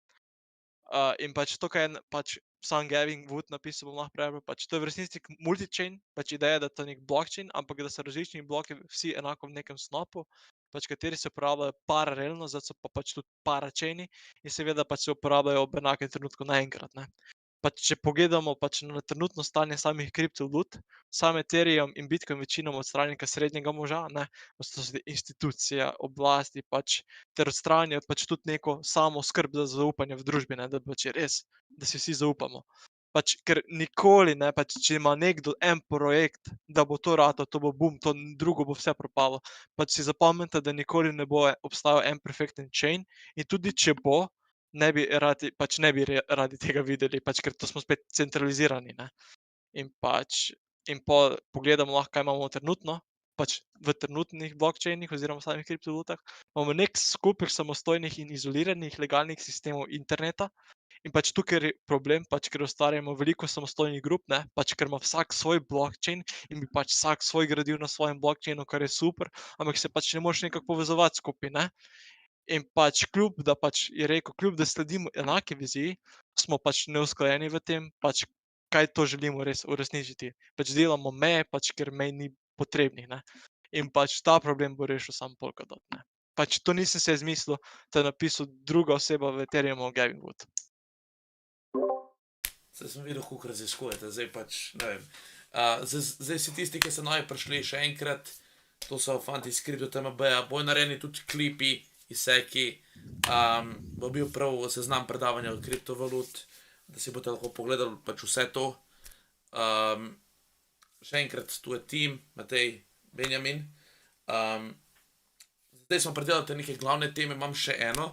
In pač to, kaj je pač sam Gavin Wood napisal, bom lahko prebral, pač to je v resnici multi-chain, pač ideja, da to je nek blockchain, ampak da so različni bloki vsi enako v nekem snopu, pač kateri se uporabljajo paralelno, zdaj so pa pač tudi parachaini in seveda pač se uporabljajo ob enakem trenutku naenkrat, ne. Pač če pogledamo pač na trenutno stanje samih kriptovalut, sam Ethereum in Bitcoin večinoma odstranijo srednjega moža, ne, to so institucije, oblasti pač, ter odstranijo pač tudi neko samoskrb za zaupanje v družbi, ne, da pač je res, da si vsi zaupamo. Pač, ker nikoli, ne, pač, če ima nekdo en projekt, da bo to ratal, to bo bum, to drugo bo vse propalo. Pač si zapomnite, da nikoli ne bo obstajal en perfekten chain in tudi če bo, ne bi radi tega videli, pač, ker to smo spet centralizirani, ne. In pač, in pol pogledamo lahko, kaj imamo trenutno, pač v trenutnih blockchainih oziroma samih kriptovalutah, imamo nek skupek samostojnih in izoliranih legalnih sistemov interneta. In pač tukaj je problem, pač ker ustvarjamo veliko samostojnih grup, ne, pač ker ima vsak svoj blockchain in bi pač vsak svoj gradil na svojem blockchainu, kar je super, ampak se pač ne moreš nekako povezovati skupaj, ne. In pač kljub, da pač je rekel, kljub da sledimo enaki viziji, smo pač neusklajeni v tem, pač kaj to želimo res uresničiti. Pač delamo meje, pač ker mej ni potrebnih, ne. In pač ta problem bo rešil sam Polkadot, ne. Pač to nisem si izmislil, to je napisal druga oseba v Ethereumu, Gavin Wood. Zdaj sem videl, kako raziskujete, zdaj pač, ne vem. Zdaj si tisti, ki so novi prišli še enkrat, to so fanti iz CryptoTMB-ja, bojo narejeni tudi klipi, izseki, bo bil prav seznam predavanja od kriptovalut, da si boste lahko pogledali pač vse to. Še enkrat, tu je tim, Matej, Benjamin. Zdaj smo predelali te neke glavne teme, imam še eno,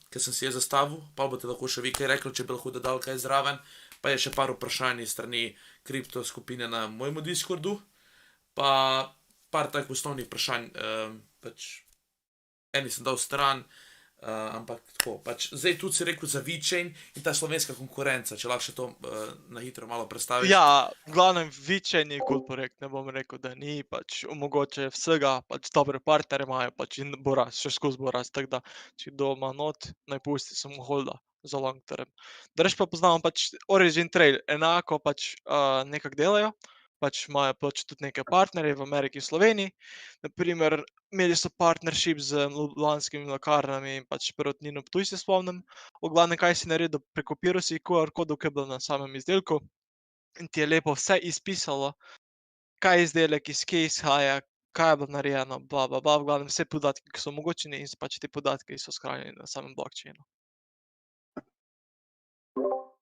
ki sem si je zastavil, pa boste lahko še vi kaj rekli, če bi lahko dodal kaj zraven, pa je še par vprašanj iz strani kripto skupine na mojemu Discordu, pa par takih osnovnih vprašanj, pač eni sem dal stran, ampak tako, pač zdaj tudi si rekel za VeChain in ta slovenska konkurenca, če lahko še to na hitro malo predstaviš. Ja, v glavnem VeChain je cool projekt, ne bom rekel, da ni, pač omogoča vsega, pač dobre partnerje imajo, pač in bo rast, še skozi bo rast, tako da, če kdo ima not, naj pusti samo holda za long term. Drugače pa poznamo pač Origin Trail, enako pač nekako delajo, pač imajo pač tudi neke partnerje v Ameriki, v Sloveniji, naprimer, imeli so partnership z ljubljanskimi mlekarnami in pač Perutnino Ptuj se spomnim. V glavnem, kaj si naredil, prekopiral si QR kodov, ki je bil na samem izdelku, in ti je lepo vse izpisalo, kaj je izdelek, iz kje izhaja, kaj je bilo narejeno, bla, bla, bla, v glavnem vse podatki, ki so omogočeni in pač te podatki so shranjeni na samem blockchainu.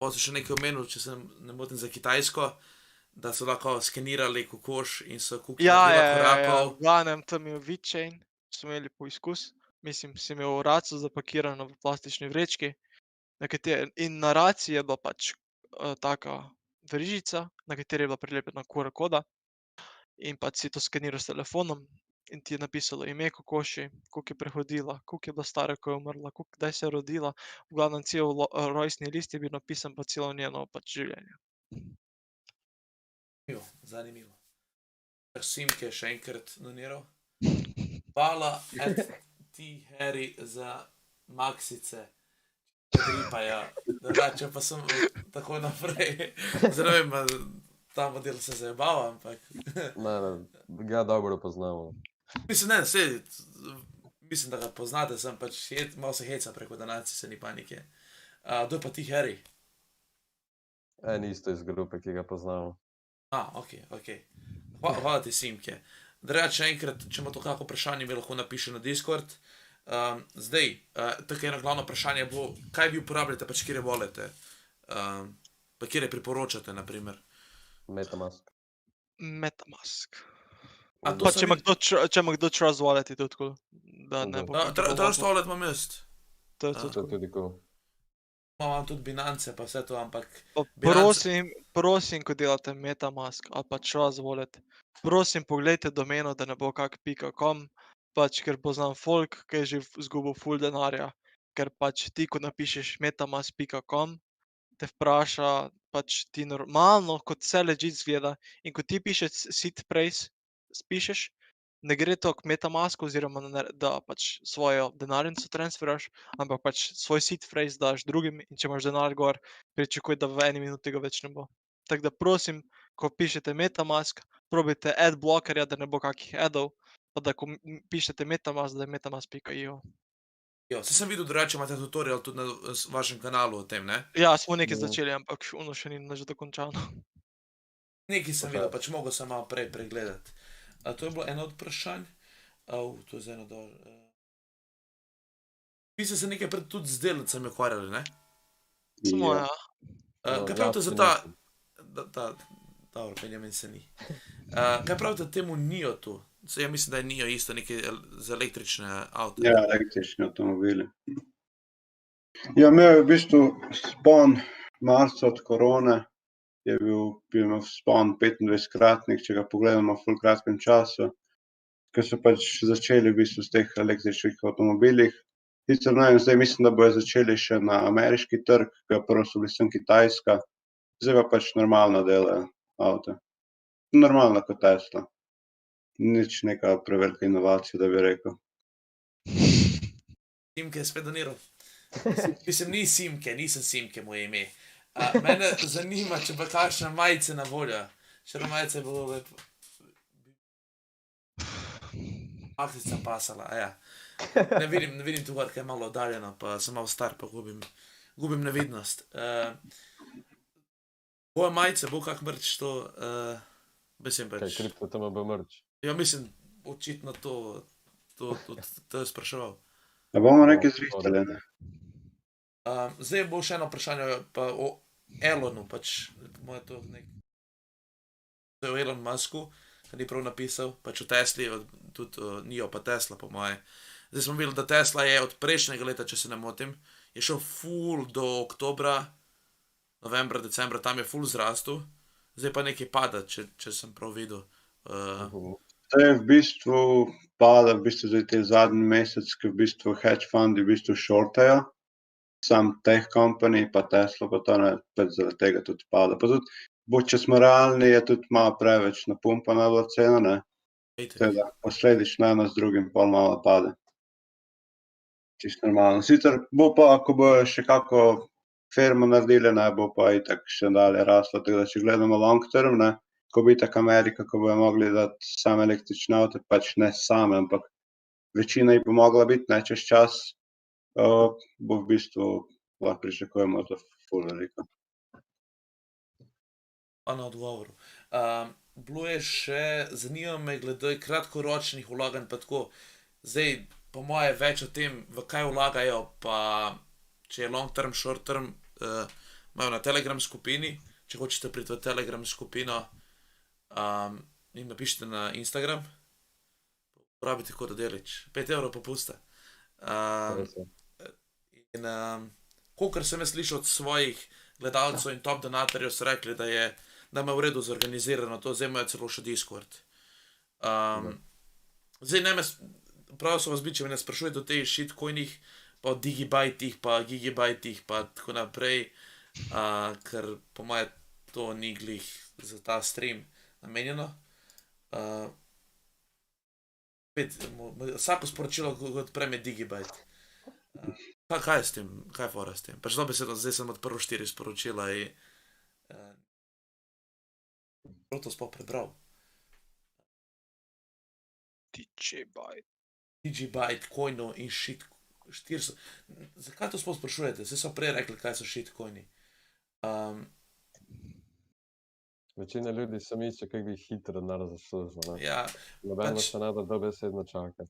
Pa si še nekaj omenil, če se ne motim za Kitajsko, da so lahko skenirali kokoš in so kuki naredila korakov. V glavnem, tam je VeChain, so imeli poizkus, mislim, si imel raco zapakirano v plastični vrečki, in na raci je bila pač taka verižica, na kateri je bila prilepljena QR koda in pač si to skeniral s telefonom in ti je napisalo ime kokoši, koliko je prehodila, koliko je bila stara, ko je umrla, kdaj se je rodila, v glavnem cel rojstni list je bil napisan pa celo njeno pač življenje. Zanimivo. Simke še enkrat doniral. Hvala, ti, Harry, za maksice. Tripajo, drugače pa sem tako naprej. Zdaj ne vem, ta model se zajebava, ampak... Ne, ga dobro poznamo. Mislim, ne, mislim, da ga poznate, sem pač malo se heca preko donacij, se ni panike. Kdo je pa ti, Harry? En isto iz grupe, ki ga poznamo. Ok. Hvala ti, Simke. Drugače, še enkrat, če ima to kako vprašanje, mi lahko napiše na Discord. Zdaj, tako eno glavno vprašanje je bilo, kaj vi uporabljate, pač kire volete, pa kire priporočate, naprimer. Metamask. Metamask. A to Pa sem če ima kdo Trust Wallet, je to tako, da ne bo... Trust Wallet imam jaz. To je To je tudi cool. Imam tudi Binance pa vse to, ampak... Prosim, ko delate Metamask ali pa Trust Wallet, prosim, poglejte domeno, da ne bo kak.com, pač ker poznam folk, ki je že izgubil ful denarja, ker pač ti, ko napišeš metamask.com, te vpraša, pač ti normalno, kot vse legit zgleda, in ko ti pišeš seed phrase, spišeš, ne gre to k Metamasku oziroma da pač svojo denarnico transferaš, ampak pač svoj seed phrase daš drugim in če imaš denar gor, pričakuj, da v eni minuti ga več ne bo. Tako da prosim, ko pišete Metamask, probajte ad blockerja, da ne bo kakih adov, pa da ko pišete Metamask, da je metamask.io. Saj sem videl, drugače imate tutorial tudi na vašem kanalu o tem, ne? Ja, smo nekaj začeli, ampak ono še ni nič dokončano. Nekaj sem videl, pač mogel sem malo prej pregledati. To je bilo eno od vprašanj. To je z eno dol. Vi ste se nekaj pred tudi z delnicami ukvarjali, ne? Samo ja. Kaj pravite za ta... Dobro, Benjamin se ni. Kaj pravite temu NIO-tu? Ja mislim, da je NIO isto nekaj za električne avte. Ja, električni avtomobili. Ja, imel je v bistvu spon marca od korone, je bil spon 25-kratnik, če ga pogledamo v ful kratkem času, ker so pač začeli v bistvu s teh električnih avtomobilih. Sicer ne vem, zdaj mislim, da bojo začeli še na ameriški trg, ker prvo so bili sem Kitajska, zdaj pa pač normalno delajo avte. Normalno kot Tesla. Nič neka prevelika inovacija, da bi rekel. Simke je spet doniral. Mislim, ni Simke, nisem Simke moje ime. Mene zanima, če pa kakšne majice na voljo. Črna majica je bilo lepo. Aktica pasala, ja. Ne vidim tu gor, kaj je malo oddaljeno, pa sem malo star, pa gubim nevidnost. Bojo majice, bo kak mrč to, mislim pač. Kaj, kripto tamo bo mrč? Ja, mislim, očitno to je spraševal. Da bomo nekaj zrihtali, ne? Zdaj bo še eno vprašanje pa o Elonu, pač, moje to nek... To je o Elon Musku, kaj ni prav napisal, pač o Tesli, tudi NIO pa Tesla, po moje. Zdaj smo videli, da Tesla je od prejšnjega leta, če se ne motim, je šel ful do oktobra, novembra, decembra, tam je ful zrastel, zdaj pa nekaj pada, če sem prav videl. Zdaj v bistvu pada, v bistvu zdaj te zadnji mesec, ki v bistvu hedge fundi v bistvu shortajo, sam teh company pa Tesla pa to ne, pač zaradi tega tudi pada. Pa tudi, če smo realni, je tudi malo preveč napumpana bila cena, ne, teda posledično eno z drugim pol malo pade. Čisto normalno. Sicer bo pa, ko bo še kako firmo naredili, ne, bo pa itak še dalje raslo, tako da če gledamo long term, ne, ko bo itak Amerika, ko bojo mogli dati same električne avte, pač ne same, ampak večina jih bo mogla biti, ne, čez čas, bo v bistvu lahko pričakujemo to ful veliko. Pa na odgovoru. Bilo je še, zanima me glede kratkoročnih vlaganj pa tako. Zdaj, po moje več o tem, v kaj vlagajo, pa če je long term, short term, imajo na Telegram skupini, če hočete priti v Telegram skupino, jim napišite na Instagram, uporabite kodo Delič, 5 € popusta. In kolikor sem jaz slišal od svojih gledalcev in top donatorjev, so rekli, da je v redu zorganizirano to, zdaj imajo celo še Discord. Zdaj ne me, prav so vas biti, če me ne sprašujete o teh shitcoinih, pa o digibajtih, pa gigibajtih, pa tako naprej, ker po moje to ni glih za ta stream namenjeno. Vsako sporočilo, ko odprem, je digibajt. Kaj je s tem? Kaj je fora s tem? Pač dobesedno, zdaj sem odprl 4 sporočila in to sploh prebral. Digibyte, coinov in shit. 400. Zakaj to sploh sprašujete? Saj so prej rekli, kaj so shitcoini. Večina ljudi se misli, kako bi hitro denar zaslužil, ne. Ja, Nobeno pač- se ne da dobesedno čaka.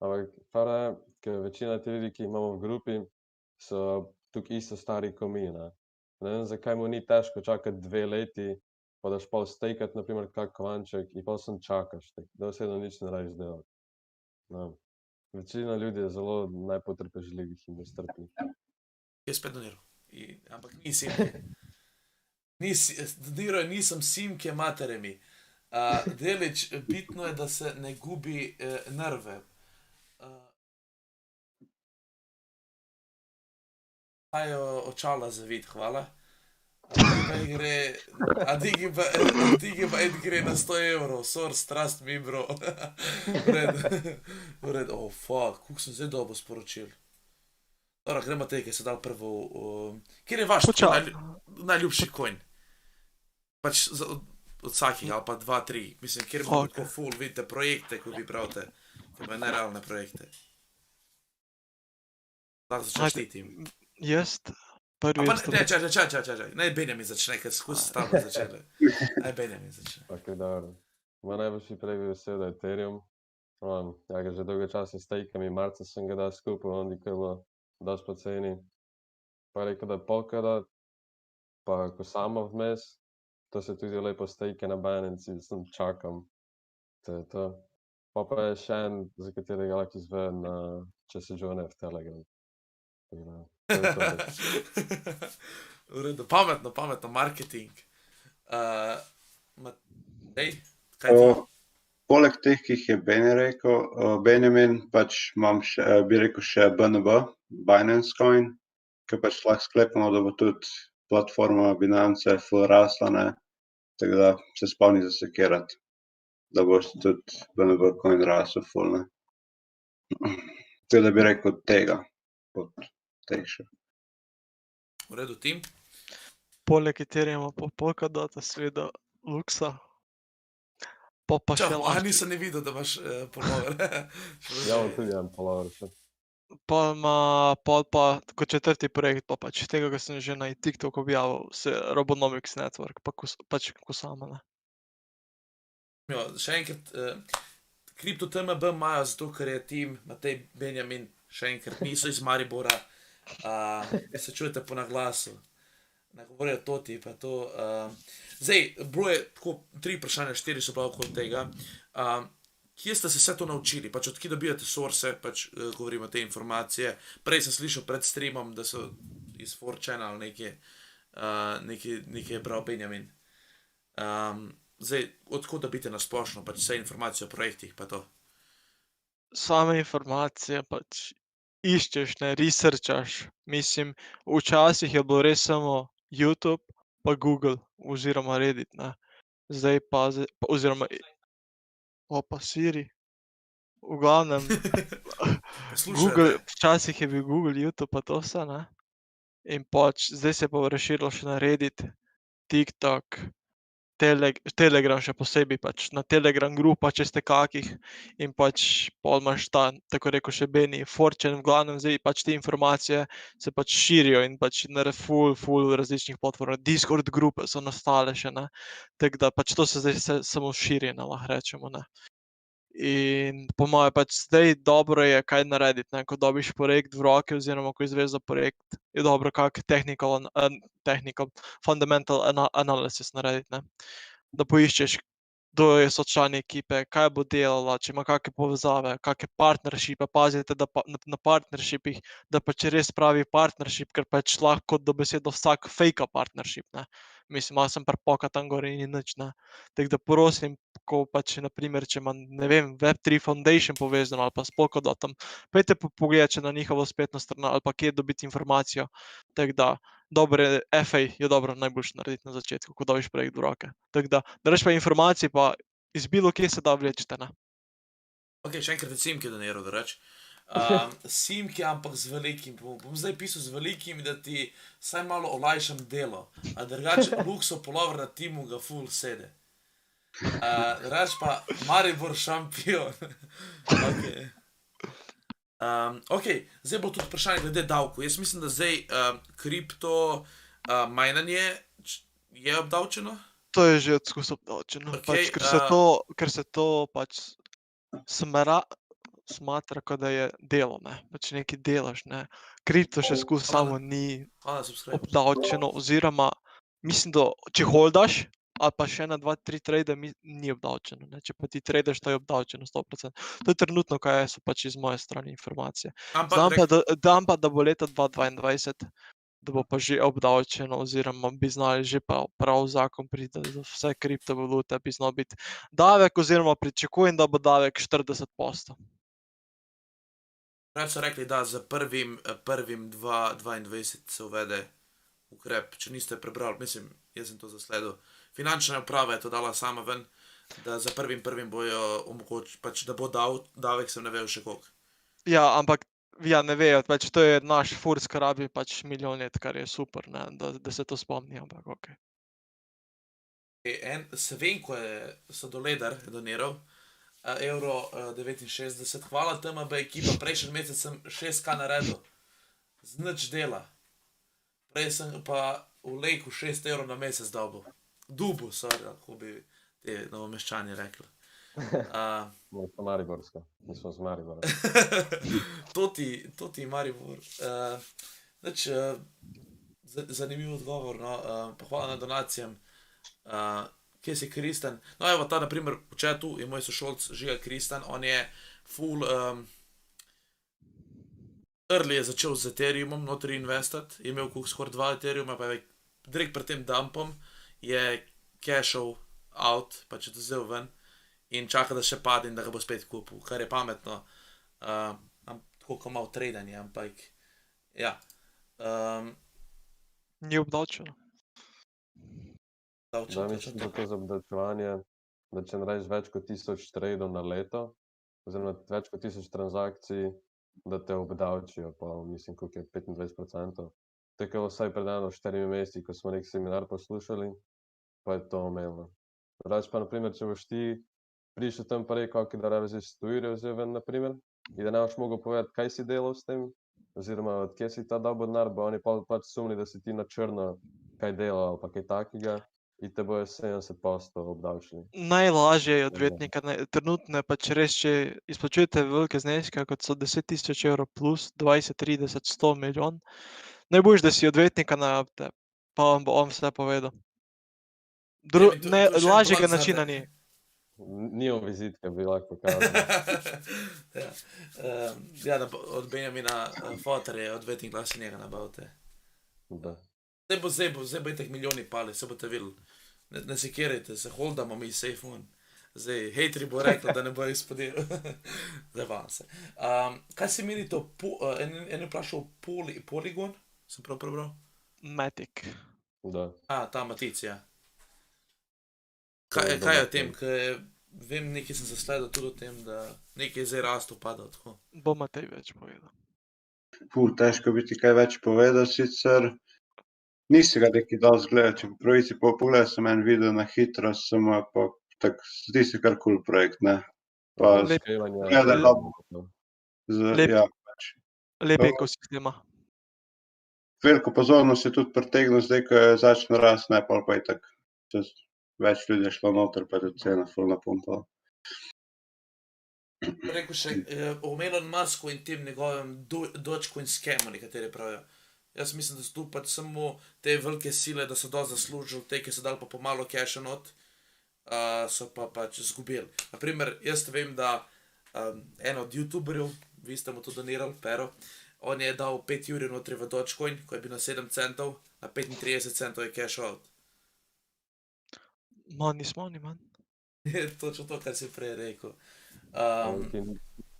Ampak fora je, ker večina teh ljudi, ki jih imamo v grupi, so tukaj isto stari ko mi, ne. Ne vem, zakaj mu ni težko čakati 2 leti, pa daš pol stakati, na primer, kak kovanček in pol samo čakaš, dobesedno nič ne rabiš delati. Ne. Večina ljudi je zelo nepotrpežljivih in nestrpnih. Je spet doniral. Ampak ni Simke. Doniral je, nisem Simke, matere mi. Delič, bitno je, da se ne gubi nerve. Kaj je očala za vid, hvala. Digibajt gre na 100 €, source, trust me, bro. V redu, oh fuck, koliko sem zdaj dobil sporočil. Dobro, gremo te, ki se dal prvo, kjer je vaš najljubši coin? Pač od vsakih, ali pa 2, 3, mislim, kjer imamo tako full, vidite, projekte, ko vi pravite, ki imajo nerealne projekte. Lahko začneš ti, Tim. Jaz, prvi Ne, jaz čakaj, naj Benjamin začne, ker skozi s tabo začeli. Naj Benjamin začne. Ok, dobro. Moj najboljši projekt bi vesel, da je Ethereum. Ja ga že dolgo časa stakam in marca sem ga dal skupaj, onda ko je bilo dosti poceni. Pa je rekel, da Polkadot, pa Kusama vmes, to se tudi lepo stake na Binance in sem čakam. To je to. Pa je še en, za katerega lahko izvem, če se joine v Telegram. Tako da, to je to. V redu, pametno, marketing. Matej, kaj ti? Poleg teh, ki jih je Benjamin, pač imam še, bi rekel še BNB, Binance Coin, ki pač lahko sklepamo, da bo tudi platforma Binance ful rasla, ne, tako da se spomni zasekirati, da bo tudi BNB Coin rasel ful, ne. Tako da bi rekel tega, od teh še. V redu, Tim? poleg Ethereuma pa Polkadota, seveda Luxa. Pa še Nisem ne videl, da imaš polover. Ja, imam tudi en polover še. Pa ima pa kot četrti projekt, pa pač tega, ko sem že na TikToku objavil, se Robonomics Network, pa pač Kusama, ne. Še enkrat, CryptoTMB imajo zato, ker je Tim, Matej, Benjamin, še enkrat niso iz Maribora, se čujete po naglasu, ne govorijo toti, pa to. Zdaj, bilo je tako 3 vprašanja, 4 so bila okoli tega. Kje ste se vse to naučili? Pač od kje dobivate source, pač govorimo te informacije. Prej sem slišal pred streamom, da so iz 4chan ali nekje je bral Benjamin. zdaj, odkud dobite na splošno, pač vse informacije o projektih, pa to. Same informacije pač iščeš, ne, researchaš. Mislim, včasih je bilo res samo YouTube pa Google oziroma Reddit, ne. Zdaj pa, oziroma, opa, Siri. V glavnem, Poslušajo Google, te. včasih je bil Google, YouTube pa to vse, ne. In pač zdaj se je pa razširilo še na Reddit, TikTok, Telegram še posebej, pač na Telegram grupa, če ste kakih, in pač pol imaš ta, tako rekel še Beni, 4chan, v glavnem zdaj pač te informacije se pač širijo in pač na ful različnih platformah, Discord grupe so nastale še, ne, tako da pač to se zdaj samo širi, ne, lahko rečemo, ne. In po moje pač zdaj dobro je kaj narediti, ne, ko dobiš projekt v roke oziroma ko izveš za projekt, je dobro kak technical, fundamental analysis narediti, ne. Da poiščeš, kdo so člani ekipe, kaj bo delala, če ima kakšne povezave, kakšne partnershipe, pazite, da na partnershipih, da pač res pravi partnership, ker pač lahko dobesedno vsak fejka partnership, ne. Mislim, malo sem prepoka tam gor in ni nič, ne. Tako da prosim, ko pač na primer, če ima, ne vem, Web3 Foundation povezano ali pa s Polkadotom, pojdite pogledat še na njihovo spletno stran ali pa kje dobiti informacijo. Tako da, dobre FA je dobro najboljše narediti na začetku, ko dobiš projekt v roke. Tako da, drugače pa informacij pa iz bilo kje se da vleči, ne. Ok, še enkrat je Simki doniral, da reč. Simki, ampak z velikim. Bom zdaj pisal z velikim, da ti vsaj malo olajšam delo. A drugače, Luxo polover na timu ga ful sede. Reč pa Maribor šampion. Ok. Ok, zdaj bo tudi vprašanje glede davkov. Jaz mislim, da zdaj kripto majnanje je obdavčeno. To je že odskus obdavčeno, Okej, pač, ker se to pač smatra, kot da je delo, ne, pač nekaj delaš, ne. Kripto še skozi Hvala. samo ni Hvala, subscribe. obdavčeno oziroma mislim, da če holdaš ali pa še 1, 2, 3 trade, ni obdavčeno, ne, če pa ti tradeš, to je obdavčeno 100%. To je trenutno, kaj so pač iz moje strani informacije. Ampak, Znam pa, da bo leta 2022, da bo pa že obdavčeno oziroma bi znali že prav zakon priti, da za vse kriptovalute bi znal biti davek oziroma pričakujem, da bo davek 40%. Prej so rekli, da za 1.1.2022 se uvede ukrep, če niste prebrali, mislim, jaz sem to zasledil. Finančna uprava je to dala sama ven, da za 1.1. bojo omogočili, pač da bo davek, sem ne vejo še koliko. Ja, ampak ja, ne vejo, pač to je naš furs, ki rabi pač milijon let, kar je super, ne, da se to spomni, ampak okej. Sevenko je Sodoledar doniral, evro 69, hvala TMB ekipa, prejšnji mesec sem 6K naredil, z nič dela. Prej sem pa v lejku 6 evrov na mesec dobil. Dubu, sorry, kako bi te novomeščani rekli. No, pa Mariborsko, mi smo z Maribora. To ti Maribor. Zanimiv odgovor, no, pa hvala na donacijam. Kje si Kristan? No, evo ta, naprimer, v chatu je moj sošolc Žiga Kristan, on je full early je začel z Ethereumom notri investati, je imel koliko skoraj 2 Ethereuma, pa je direkt pred tem dumpom je cashal out, pa če to vzel ven in čaka, da še pade in da ga bo spet kupil, kar je pametno, tako kot malo tradanje, ampak ja. Ni obdavčeno. Da, mislim, da to za obdavčevanje, da če narediš več kot 1000 tradeov na leto, oziroma več kot 1000 transakcij, da te obdavčijo, pa mislim, koliko je 25%. Tako je vsaj pred 4 meseci, ko smo nek seminar poslušali, pa je to omejeno. Drugače pa, naprimer, če boš ti prišel tam pa rekel, da rabiš iz tujine vzel ven, naprimer, in da ne boš mogel povedati, kaj si delal s tem, oziroma od kje si ta dobil denar, bo oni pač sumili, da si ti na črno kaj delal ali pa kaj takega, in te bojo 70% obdavčili. Najlažje je odvetnika, trenutno je pač res, če izplačujete velike zneske, kot so 10.000 evrov plus, 20, 30, 100 milijon, najboljše, da si odvetnika najabite, pa vam bo on vse povedal. Lažjega načina ni. Nijo vizitke, bi lahko pokazal. Ja, od Benjamina fotor je odvetnik, lahko si njega nabavite. Da. Zdaj bo itak milijoni pali, se boste videli. ne sekirajte se, holdamo mi safe moon. Zdaj, hejtri bo rekla, da ne bo izpodiral. Zabavam se. Kaj se meni to, en je vprašal Polygon, sem prav prebral? Matic. Da. Ta Matic, ja. To je Kaj je o dober tem, ker vem, nekaj sem zasledil tudi o tem, da nekaj je zdaj rasto padal, tako. Bo Matej več povedal. Težko bi ti kaj več povedal, sicer nisi ga nekaj dosti gledal, če po pravici pogledal sem en video na hitro, samo pa tak, zdi se kar cool projekt, ne. Pa Za lep- skrivanje gleda problemov. lep- ja, Lep To- ekosistema. veliko pozornost je tudi pritegnil, zdaj, ko je začne rast, ne, pol pa je tak, več ljudi je šlo noter, pa je tudi cena ful napumpala. Rekel še o Elon Musku in tem njegovem Dogecoin skemu, nekateri pravijo. Jaz mislim, da so tu pač samo te velike sile, da so dosti zaslužili, te, ki so dali pa pomalo cash not, so pa pač zgubili. Naprimer, jaz vem, da en od youtuberjev, vi ste mu to donirali, Pero, on je dal 5 jurjev notri v Dogecoin, ko je bil na 7 centov, na 35 centov je cash out. Money is money, man. Točno to, kar si prej rekel. Ki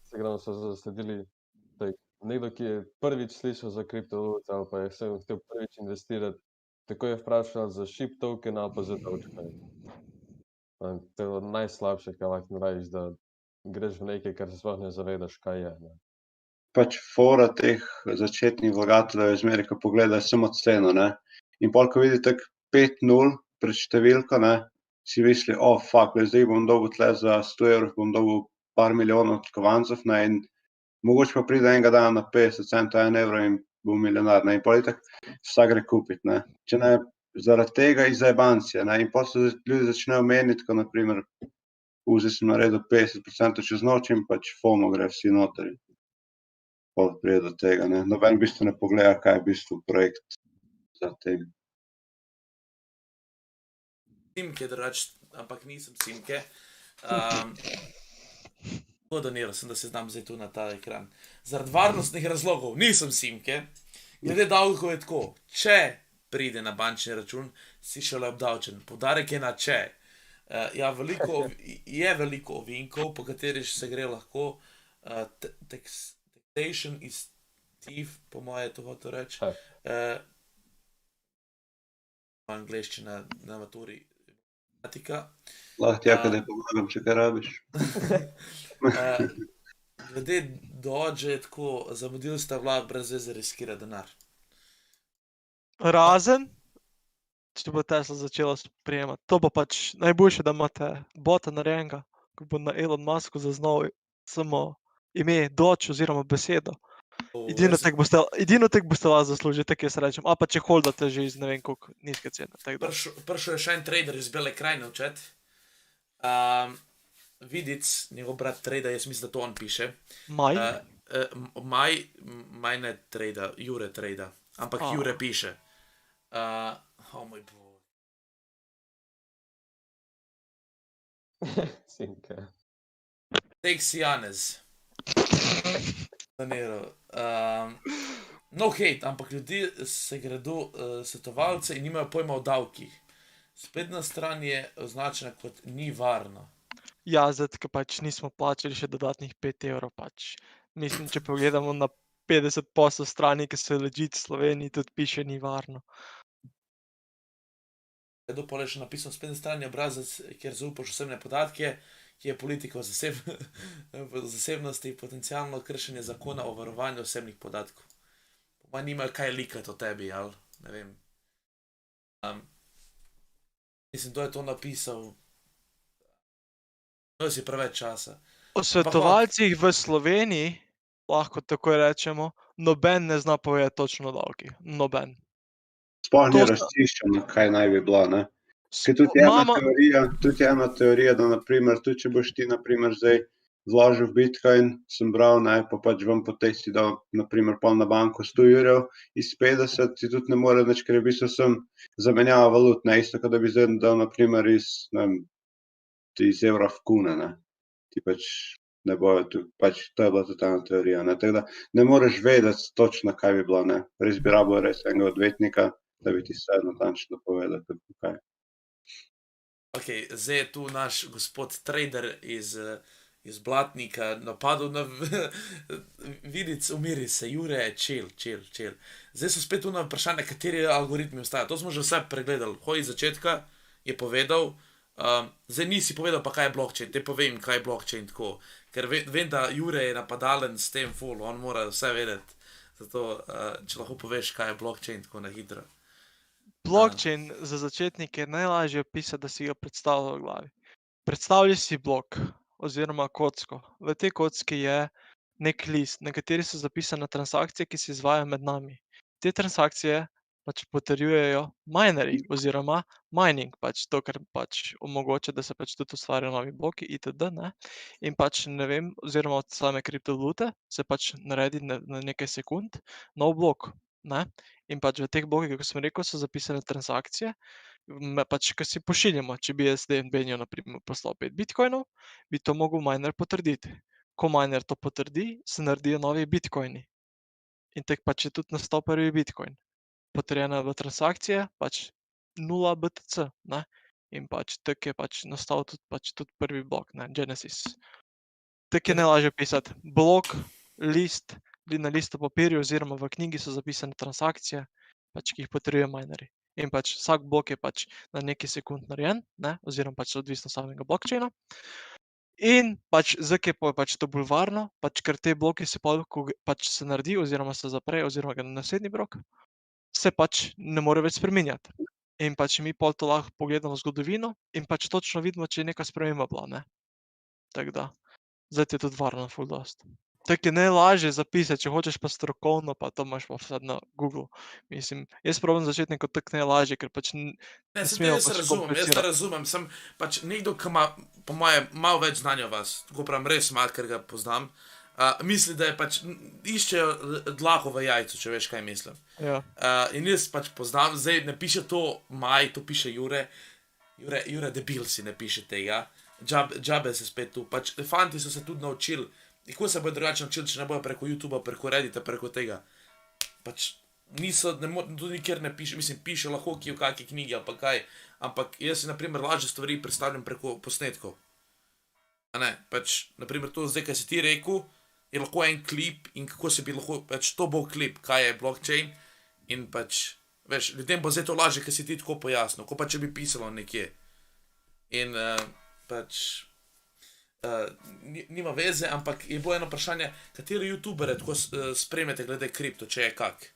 Instagram so zasledili, nekdo, ki je prvič slišal za kriptovalute ali pa je se hotel prvič investirati, tako je vprašal za SHIB token ali pa za Dogecoin. To je najslabše, kar lahko narediš, da greš v nekaj, kar se sploh ne zavedaš, kaj je. Ne. Pač fora teh začetnih vlagateljev je zmeraj, ko pogledajo samo ceno, ne. In pol, ko vidi tak 5-0 pred številko, ne, si misli, fuck, zdaj bom dobil tle za 100 evrov, bom dobil par milijonov kovancev, ne, in mogoče pa pride enega dana na 50 centov, 1 evro in bom milijonar, ne, in pol itak vsak gre kupit, ne. Če ne, zaradi tega iz zajebancije, ne, in pol se ljudi začnejo meniti, ko naprimer, zdaj sem naredil 50% čez noč in pač FOMO gre vsi noter. Pol pride do tega, ne. Noben v bistvu ne pogleda, kaj je v bistvu projekt za tem. Simke drugače, ampak nisem Simke. Doniral sem, da se znam zdaj tu na ta ekran. Zaradi varnostnih razlogov nisem Simke. Glede davkov je tako, če pride na bančni račun, si šele obdavčen. Poudarek je na če. Ja, je veliko ovinkov, po katerih se gre lahko. Taxation is thief, po moje to hotel reči. Angleščina na maturi. Lahko da pomagam, če kaj rabiš. Glede Doge je tako, zamudili sta vlak brez veze riskira denar. Razen, če bo Tesla začela sprejemati. To bo pač najboljše, da imate bota narejenega, ko bo na Elon Musku zaznal samo ime Doge oziroma besedo. Edino tek boste lahko zaslužili, tako jaz rečem. A pa če holdate že iz ne vem koliko nizke cene. Prišel je še en trader iz Bele krajine v chat. Vidic, njegov brat trada, jaz mislim, da to on piše. Maj? Maj ne trada, Jure trada. Ampak Jure piše. Moj bog. Simke. Teksi Janez. No hate, ampak ljudje se gredo svetovalce in nimajo pojma o davkih. Spletna stran je označena kot ni varno. Ja, zdaj, ko pač nismo plačali še dodatnih 5 evrov, pač. Mislim, če pogledamo na 50% strani, ki so legit v Sloveniji, tudi piše ni varno. Kdo pa je še napisal spletna stran je obrazec, kjer zaupaš osebne podatke, ki je politika v zasebnosti potencialno kršenje zakona o varovanju osebnih podatkov. Pa nimajo kaj likati o tebi, ali ne vem. Mislim, kdo je to napisal. To je si preveč časa. O svetovalcih v Sloveniji, lahko tako rečemo, noben ne zna povedati točno o davkih. Noben. Sploh ni razčiščeno, kaj naj bi bilo, ne. Tudi je ena teorija, da naprimer, tudi če boš ti naprimer zdaj vložil v Bitcoin, sem bral, ne, pa pač vam po tej si dal naprimer pol na banko 100 jurjev iz 50, ti tudi ne more nič, ker je v bistvu sem zamenjava valut, ne, isto, kot da bi zdaj dal naprimer iz evra v kune, ne. Ti pač ne bojo tu, pač to je bila tudi ena teorija, ne, tako da ne moreš vedeti točno, kaj bi bilo, ne. Res bi rabo res enega odvetnika, da bi ti vse natančno povedal, kako kaj. Ok, zdaj je tu naš gospod trader iz Blatnika napadel na vidic, umiri se, Jure, čil. Zdaj so spet tu na vprašanje, kateri algoritmi obstajajo. To smo že vse pregledali. Hoj iz začetka je povedal, zdaj nisi povedal pa, kaj je blockchain, te povem, kaj je blockchain tako. Ker vem, da Jure je napadalen s tem full, on mora vse vedeti. Zato, če lahko poveš, kaj je blockchain tako na hitro. Blockchain za začetnike je najlažje opisati, da si ga predstavlja v glavi. Predstavljaj si blok oziroma kocko. V tej kocki je nek list, na kateri so zapisane transakcije, ki se izvajajo med nami. Te transakcije pač potrjujejo minerji oziroma mining, pač to, kar pač omogoča, da se pač tudi ustvarjajo novi bloki itd., ne. In pač ne vem, oziroma od same kriptovalute se pač naredi na nekaj sekund nov blok, ne. In pač v teh blokih, kot sem rekel, so zapisane transakcije, pač, ko si pošiljamo. Če bi jaz zdaj Benjo na primer poslal 5 bitcoinov, bi to mogel miner potrditi. Ko miner to potrdi, se naredijo novi bitcoini. In tako pač je tudi nastal prvi bitcoin. Potrjena je bila transakcija, pač 0 BTC, ne. In pač tako je pač nastal tudi prvi blok, ne, Genesis. Tako je najlažje opisati. Blok, list, na listu papirja oziroma v knjigi so zapisane transakcije, pač, ki jih potrjujejo minerji. In pač vsak blok je pač na nekaj sekund narejen, ne, oziroma pač odvisno samega blockchaina. In pač zdaj, ke je pač to bolj varno, pač ker te bloki se pol, ko pač se naredi oziroma se zapre oziroma gre na naslednji blok, se pač ne more več spreminjati. In pač mi pol to lahko pogledamo v zgodovino in pač točno vidimo, če je neka sprememba bila, ne. Tako da, zdaj je tudi varno ful dosti. Tako je najlažje zapisati, če hočeš pa strokovno, pa to imaš pa vse na Googlu. Mislim, jaz probam začetnikom tako najlažje, ker pač Ne, ne se smemo jaz pač razumem, komplicirati. razumem, sem pač nekdo, ki ima, po mojem, malo več znanja o vas, tako pravim, res malo, ker ga poznam, misli, da je pač, iščejo dlako v jajcu, če veš, kaj mislim. Ja. In jaz pač poznam, zdaj ne piše to Maj, to piše Jure. Jure debil si ne piše tega. Džabe se spet tu, pač fanti so se tudi naučili, kako se bojo drugače naučili, če ne bojo preko YouTubea, preko Reddita, preko tega. Pač niso, tudi nikjer ne piše, mislim, piše lahko ki v kakšni knjigi ali pa kaj, ampak jaz si na primer lažje stvari predstavljam preko posnetkov. A ne, pač, na primer to zdaj, kaj si ti rekel, je lahko en klip in kako se bi lahko, pač to bo klip, kaj je blockchain in pač, veš, ljudem bo zdaj to lažje, ker si ti tako pojasnil, ko pa če bi pisalo nekje. In pač, nima veze, ampak je bilo eno vprašanje, kateri youtubere tako spremljate glede kripto, če je kak.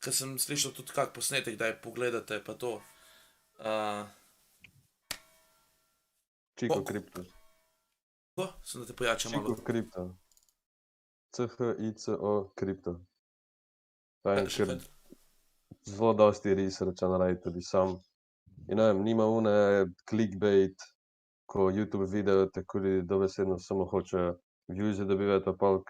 Ker sem slišal tudi kak posnetek, da je pogledate pa to. Chico Crypto. Ko? Sem da te pojačam malo. Chico Crypto. CHICO Crypto. To je Še ker kaj? zelo dosti researcha naredi tudi sam. In ne vem, nima une clickbait, ko YouTube video tako dobesedno samo hoče viewse dobivati, pa pol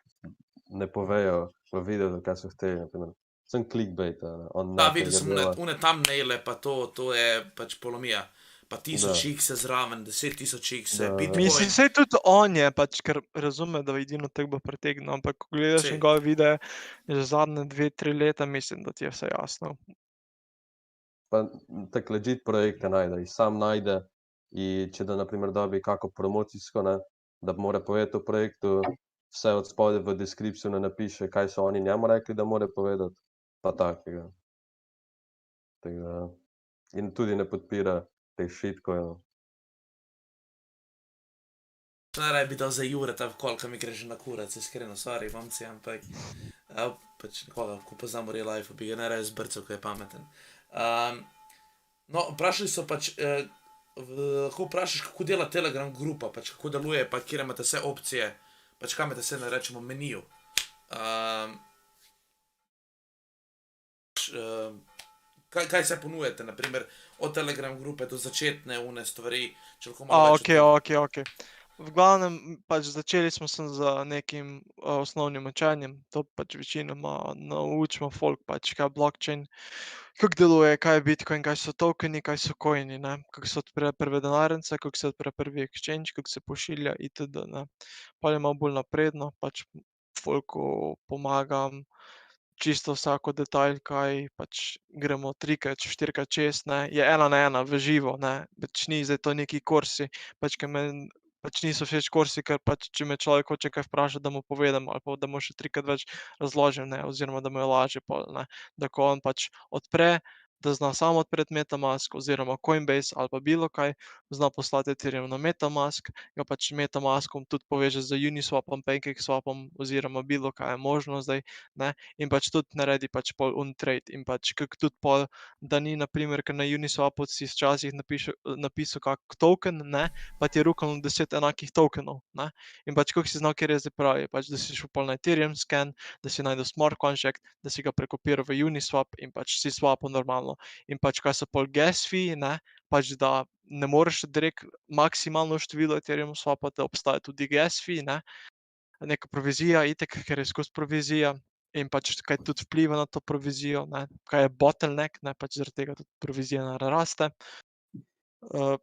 ne povejo v videu, kaj so hteli, na primer. Sem clickbait, on Da, nekaj videl sem dela. une thumbnaile, pa to je pač polomija. Pa 1000x je zraven, 10.000x, Da, da. Bitcoin. Mislim, saj tudi on je pač, ker razume, da edino tako bo pritegnil, ampak ko gledaš Saj. njegove videe že zadnje 2-3 leta, mislim, da ti je vse jasno. Pa tako legit projekte najde, jih sam najde in če da na primer dobi kako promocijsko, ne, da mora povedati o projektu, vse od spodaj v descriptionu napiše, kaj so oni njemu rekli, da mora povedati, pa takega. Tako da, in tudi ne podpira teh shitcoinov. Najraje bi dal za Jureta, koliko mi gre že na kurac, iskreno, sorry, momci, ampak pač nekoga, ko poznamo real life, bi ga najraje zbrcal, ko je pameten. No, vprašali so pač, lahko vprašaš, kako dela Telegram grupa, pač kako deluje, pa kjer imate vse opcije, pač kaj imate vse, ne rečemo, meniju. Kaj se ponujete, na primer, od Telegram grupe do začetne une stvari, če lahko malo več o tem. Okej. V glavnem, pač začeli smo se z nekim osnovnim učenjem, to pač večinoma naučimo folk, pač kaj je blockchain, kako deluje, kaj je Bitcoin, kaj so tokeni, kaj so coini, ne, kako se odpre prve denarnice, kako se odpre prvi exchange, kako se pošilja itd., ne. Pol je malo bolj napredno, pač folku pomagam čisto vsako detajl, kaj pač gremo 3x, 4x6, ne, je 1 na 1 v živo, ne, pač ni zdaj to neki kursi, pač ker meni pač niso všeč kursi, ker pač če me človek hoče kaj vprašati, da mu povedem ali pa da mu še 3x več razložim, ne, oziroma da mu je lažje pol, ne, da ko on pač odpre, da zna sam odpreti MetaMask oziroma Coinbase ali pa bilo kaj, zna poslati Ethereum na MetaMask, ga pač MetaMaskom tudi poveže z Uniswapom, PancakeSwapom oziroma bilo kaj je možno zdaj, ne, in pač tudi naredi pač pol trade in pač kako tudi pol, da ni na primer, ker na Uniswapu si včasih napisal kak token, ne, pa ti je ruknilo 10 enakih tokenov, ne, in pač kako si znal, kjer je zdaj pravi, pač da si šel pol na Ethereum scan, da si najdel smart contract, da si ga prekopiral v Uniswap in pač si swapal normalno. In pač kaj so pol gas fee, ne, pač da ne moreš direkt maksimalno število Ethereum swapati, da obstaja tudi gas fee, ne, neka provizija itak, ker je skozi provizija in pač kaj tudi vpliva na to provizijo, ne, kaj je bottleneck, ne, pač zaradi tega tudi provizija naraste.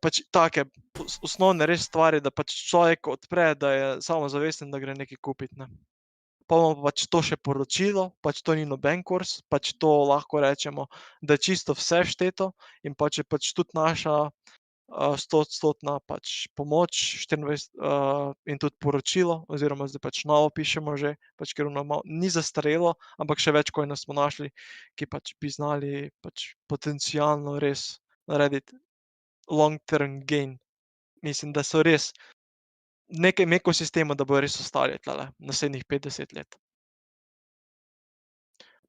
Pač take osnovne res stvari, da pač človek odpre, da je samozavesten, da gre nekaj kupiti, ne. Pol imamo pa pač to še poročilo, pač to ni noben kurs, pač to lahko rečemo, da je čisto vse všteto in pač je pač tudi naša 100-odstotna pač pomoč 24 in tudi poročilo oziroma zdaj pač novo pišemo že, pač ker ono ni zastarelo, ampak še več coinov smo našli, ki pač bi znali pač potencialno res narediti long term gain. Mislim, da so res v nekem ekosistemu, da bojo res ostali tulele naslednjih 5-10 let.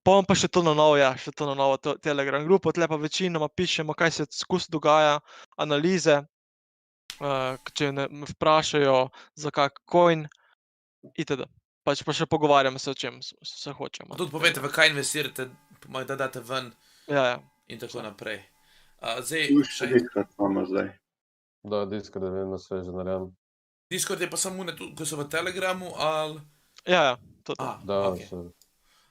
Pol imam pa še to na novo, ja, še to na novo Telegram grupo, tule pa večinoma pišemo, kaj se skozi dogaja, analize, če me vprašajo za kak coin itd. Pač pa še pogovarjamo se, o čem se hočemo. Pa tudi povejte, v kaj investirate, po mojem, da date ven Ja, ja. in tako naprej. Zdaj, Tu še Discord imamo zdaj. Da, Discord je vedno sveže narejen. Discord je pa samo ko so v Telegramu, ali... Ja, to. Da, ok. se,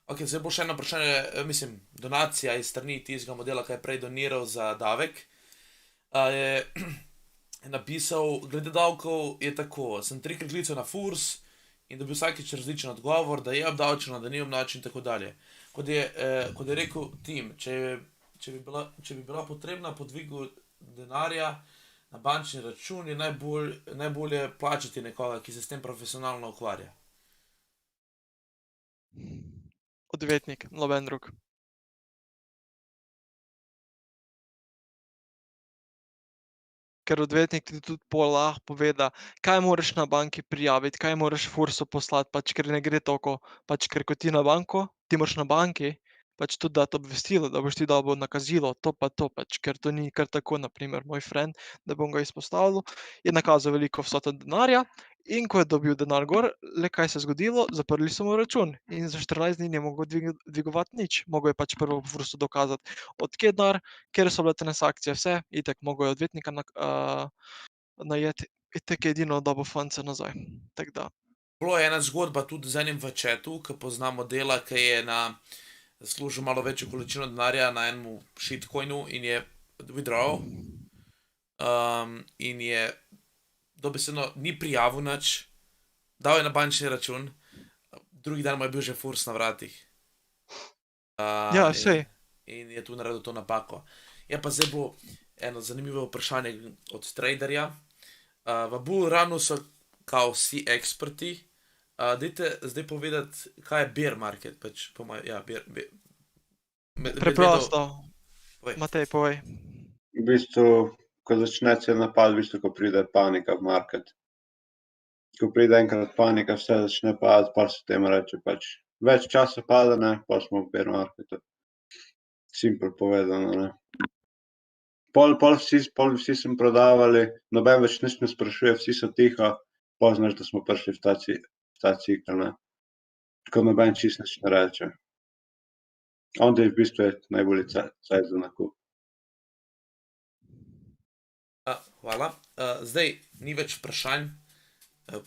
Ok, zdaj bo še eno vprašanje, mislim, donacija iz strani tistega modela, ki je prej doniral za davek. Je napisal, glede davkov je tako, sem 3-krat klical na FURS in dobil vsakič različen odgovor, da je obdavčeno, da ni obdavčeno in tako dalje. Kot je rekel Tim, če bi bila potrebna po dvigu denarja na bančni račun, je najbolje plačati nekoga, ki se s tem profesionalno ukvarja. Odvetnik, noben drug. Ker odvetnik ti tudi pol lahko pove, da kaj moraš na banki prijaviti, kaj moraš FURS-u poslati, pač ker ne gre toliko, pač ker ko ti na banko, ti moraš na banki pač tudi dati obvestilo, da boš ti dobil nakazilo, to pa to pač, ker to ni kar tako, na primer moj friend, da bom ga izpostavil, je nakazal veliko vsoto denarja in ko je dobil denar gor, le kaj se je zgodilo, zaprli so mu račun in za 14 dni ni mogel dvigovati nič, mogel je pač prvo FURS-u dokazati, od kje denar, kjer so bile transakcije, vse, itak mogel je odvetnika najeti, itak je edino dobil fance nazaj, tako da. Bilo je ena zgodba tudi z enim v chatu, ki pozna modela, ki je zaslužil malo večjo količino denarja na enem shitcoinu in je withdrawal. In je dobesedno ni prijavil nič, dal je na bančni račun, drugi dan mu je bil že FURS na vratih. Ja, sej. In je tu naredil to napako. Je pa zdaj bilo eno zanimivo vprašanje od traderja. V Bull Runu so kao vsi eksperti. Dajte zdaj povedati, kaj je bear market, pač po mojem, ja, Preprosto. Povej. Matej, povej. V bistvu, ko začne cel napad, v bistvu, ko pride panika v market. Ko pride enkrat panika, vse začne padati, pa se temu reče pač več časa pada, ne, pa smo v bear marketu. Simpel povedano, ne. Pol vsi sem prodavali, noben več nič ne sprašuje, vsi so tiho, pol znaš, da smo prišli v ta cikel, ne. Ko noben čisto nič ne reče. Onda je v bistvu najbolj cajt za nakup. Hvala. Zdaj ni več vprašanj,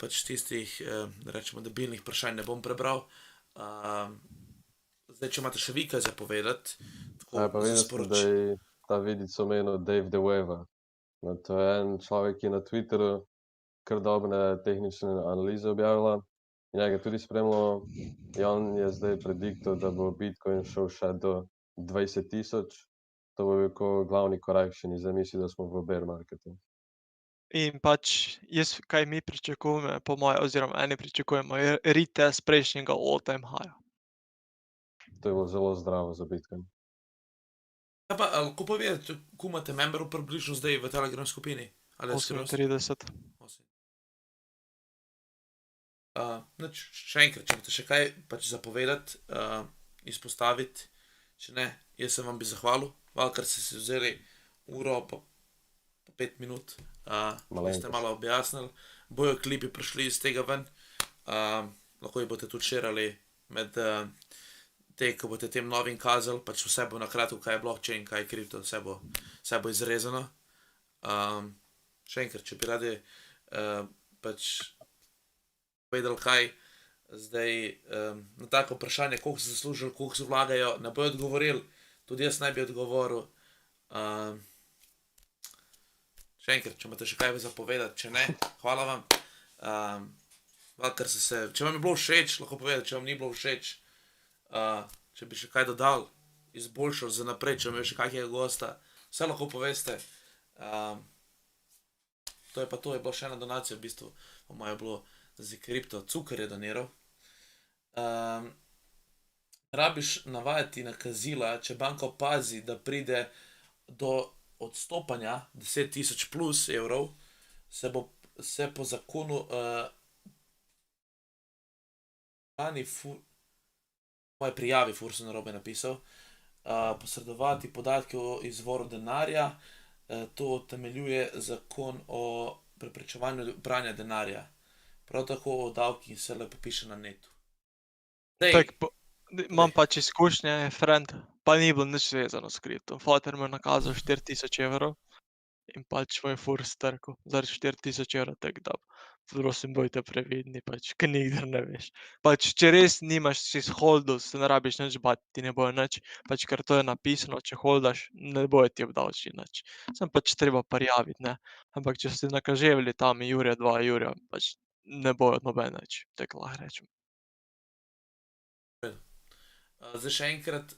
pač tistih, da rečemo, debilnih vprašanj ne bom prebral. Zdaj, če imate še vi kaj za povedati, pa videl sem, da je ta vidic omenil Dave the Waver. No, to je en človek, ki je na Twitterju kar dobre tehnične analize objavila Ja, ga tudi spremljamo. On je zdaj prediktal, da bo Bitcoin šel še do 20.000. To bo bil glavni correction in zdaj misli, da smo v bear marketu. In pač kaj mi pričakujemo, po moje, oziroma eni pričakujemo, je retest prejšnjega all-time high. To je bilo zelo zdravo za Bitcoin. Ja pa, lahko povedate, ko imate memberov približno zdaj v Telegram skupini? Ali je skrivnost? 38. Nič, še enkrat, če imate še kaj pač zapovedati, izpostaviti, če ne, jaz se vam bi zahvalil, ker ste si vzeli uro pa 5 minut, da ste Malenkost. malo objasnili, bojo klipi prišli iz tega ven, lahko jih boste tudi širali med te, ko boste tem novim kazali, pač vse bo na kratko, kaj je blockchain, kaj je kripto, vse bo izrezano. Še enkrat, če bi radi pač povedali kaj, zdaj na tako vprašanje, koliko so zaslužili, koliko so vlagajo, ne bojo odgovorili, tudi jaz ne bi odgovoril. Še enkrat, če imate še kaj zapovedati, če ne, hvala vam. Če vam je bilo všeč, lahko povedati, če vam ni bilo všeč, če bi še kaj dodal, izboljšal za naprej, če imel še kakega gosta, vse lahko poveste. To je pa to, je bila še ena donacija, v bistvu, po moje je bilo za kripto, Cukor je doniral. Rabiš navajati nakazila, če banka opazi, da pride do odstopanja 10.000 plus evrov, se po zakonu moje prijavi, Furs narobe napisal, posredovati podatke o izvoru denarja, to temeljuje zakon o preprečevanju pranja denarja. Prav tako o davkih se lepo piše na netu. Imam pač izkušnje, friend, pa ni bilo nič vezano s kriptom. Foter mi je nakazal 4.000 evrov in pač moj Furs trkal zaradi 4.000 evrov, tako da prosim, bojte previdni, pač, ker nikdar ne veš. Pač, če res nimaš čez holdu, se ne rabiš nič bati, ti ne bojo nič, pač, ker to je napisano, če holdaš, ne bojo ti obdavčili nič. Sem pač treba prijaviti, ne. Ampak, če ste nakaževili tam jurja, 2 jurja, pač ne bojo noben nič, tako lahko rečem. Zdaj še enkrat,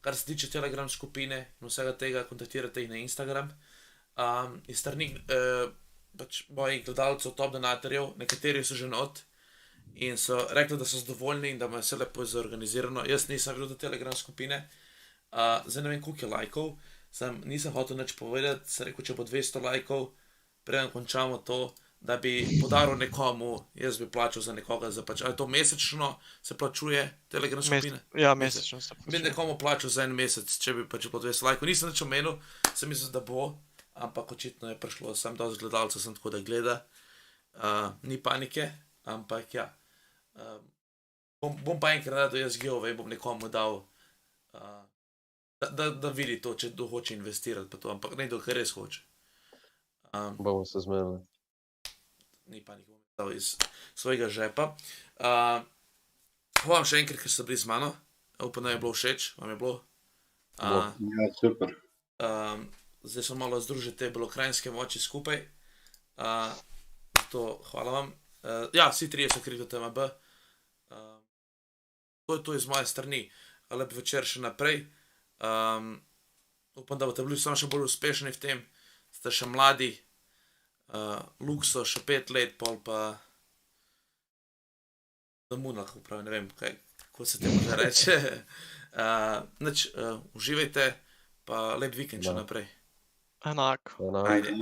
kar se tiče Telegram skupine in vsega tega, kontaktirate jih na Instagram. Iz strani pač mojih gledalcev, top donatorjev, nekateri so že not in so rekli, da so zadovoljni in da imajo vse lepo zorganizirano. Jaz nisem videl do Telegram skupine, zdaj ne vem, koliko je lajkov, nisem hotel nič povedati, sem rekel, če bo 200 lajkov, preden končamo to, da bi podaril nekomu, jaz bi plačal za nekoga, ali to mesečno se plačuje Telegram skupine? Ja, mesečno se Bi plačuje. nekomu plačal za en mesec, če bi pač bilo 200 lajkov. Nisem nič omenil, sem mislil, da bo, ampak očitno je prišlo, sem dosti gledalcev, sem tako da gleda. Ni panike, ampak ja. Bom pa enkrat naredil jaz giveaway, bom nekomu dal, da vidi to, če kdo hoče investirati pa to, ampak nekdo, ki res hoče. Bomo se zmenili. Ni panike, bom dal iz svojega žepa. Hvala še enkrat, ker ste bili z mano. Upam, da je bilo všeč, vam je bilo. Ja, super. Zdaj smo malo združili te belokranjske moči skupaj. Zato hvala vam. Ja, vsi trije so KriptoTMB. To je to iz moje strani. Lep večer še naprej. Upam, da boste bili samo še bolj uspešni v tem. Ste še mladi. Lukso še 5 let, pol pa zamunah, ne vem, kako se temu že reče. Uživajte, pa lep vikend še naprej. Enako. Enako. Ajde.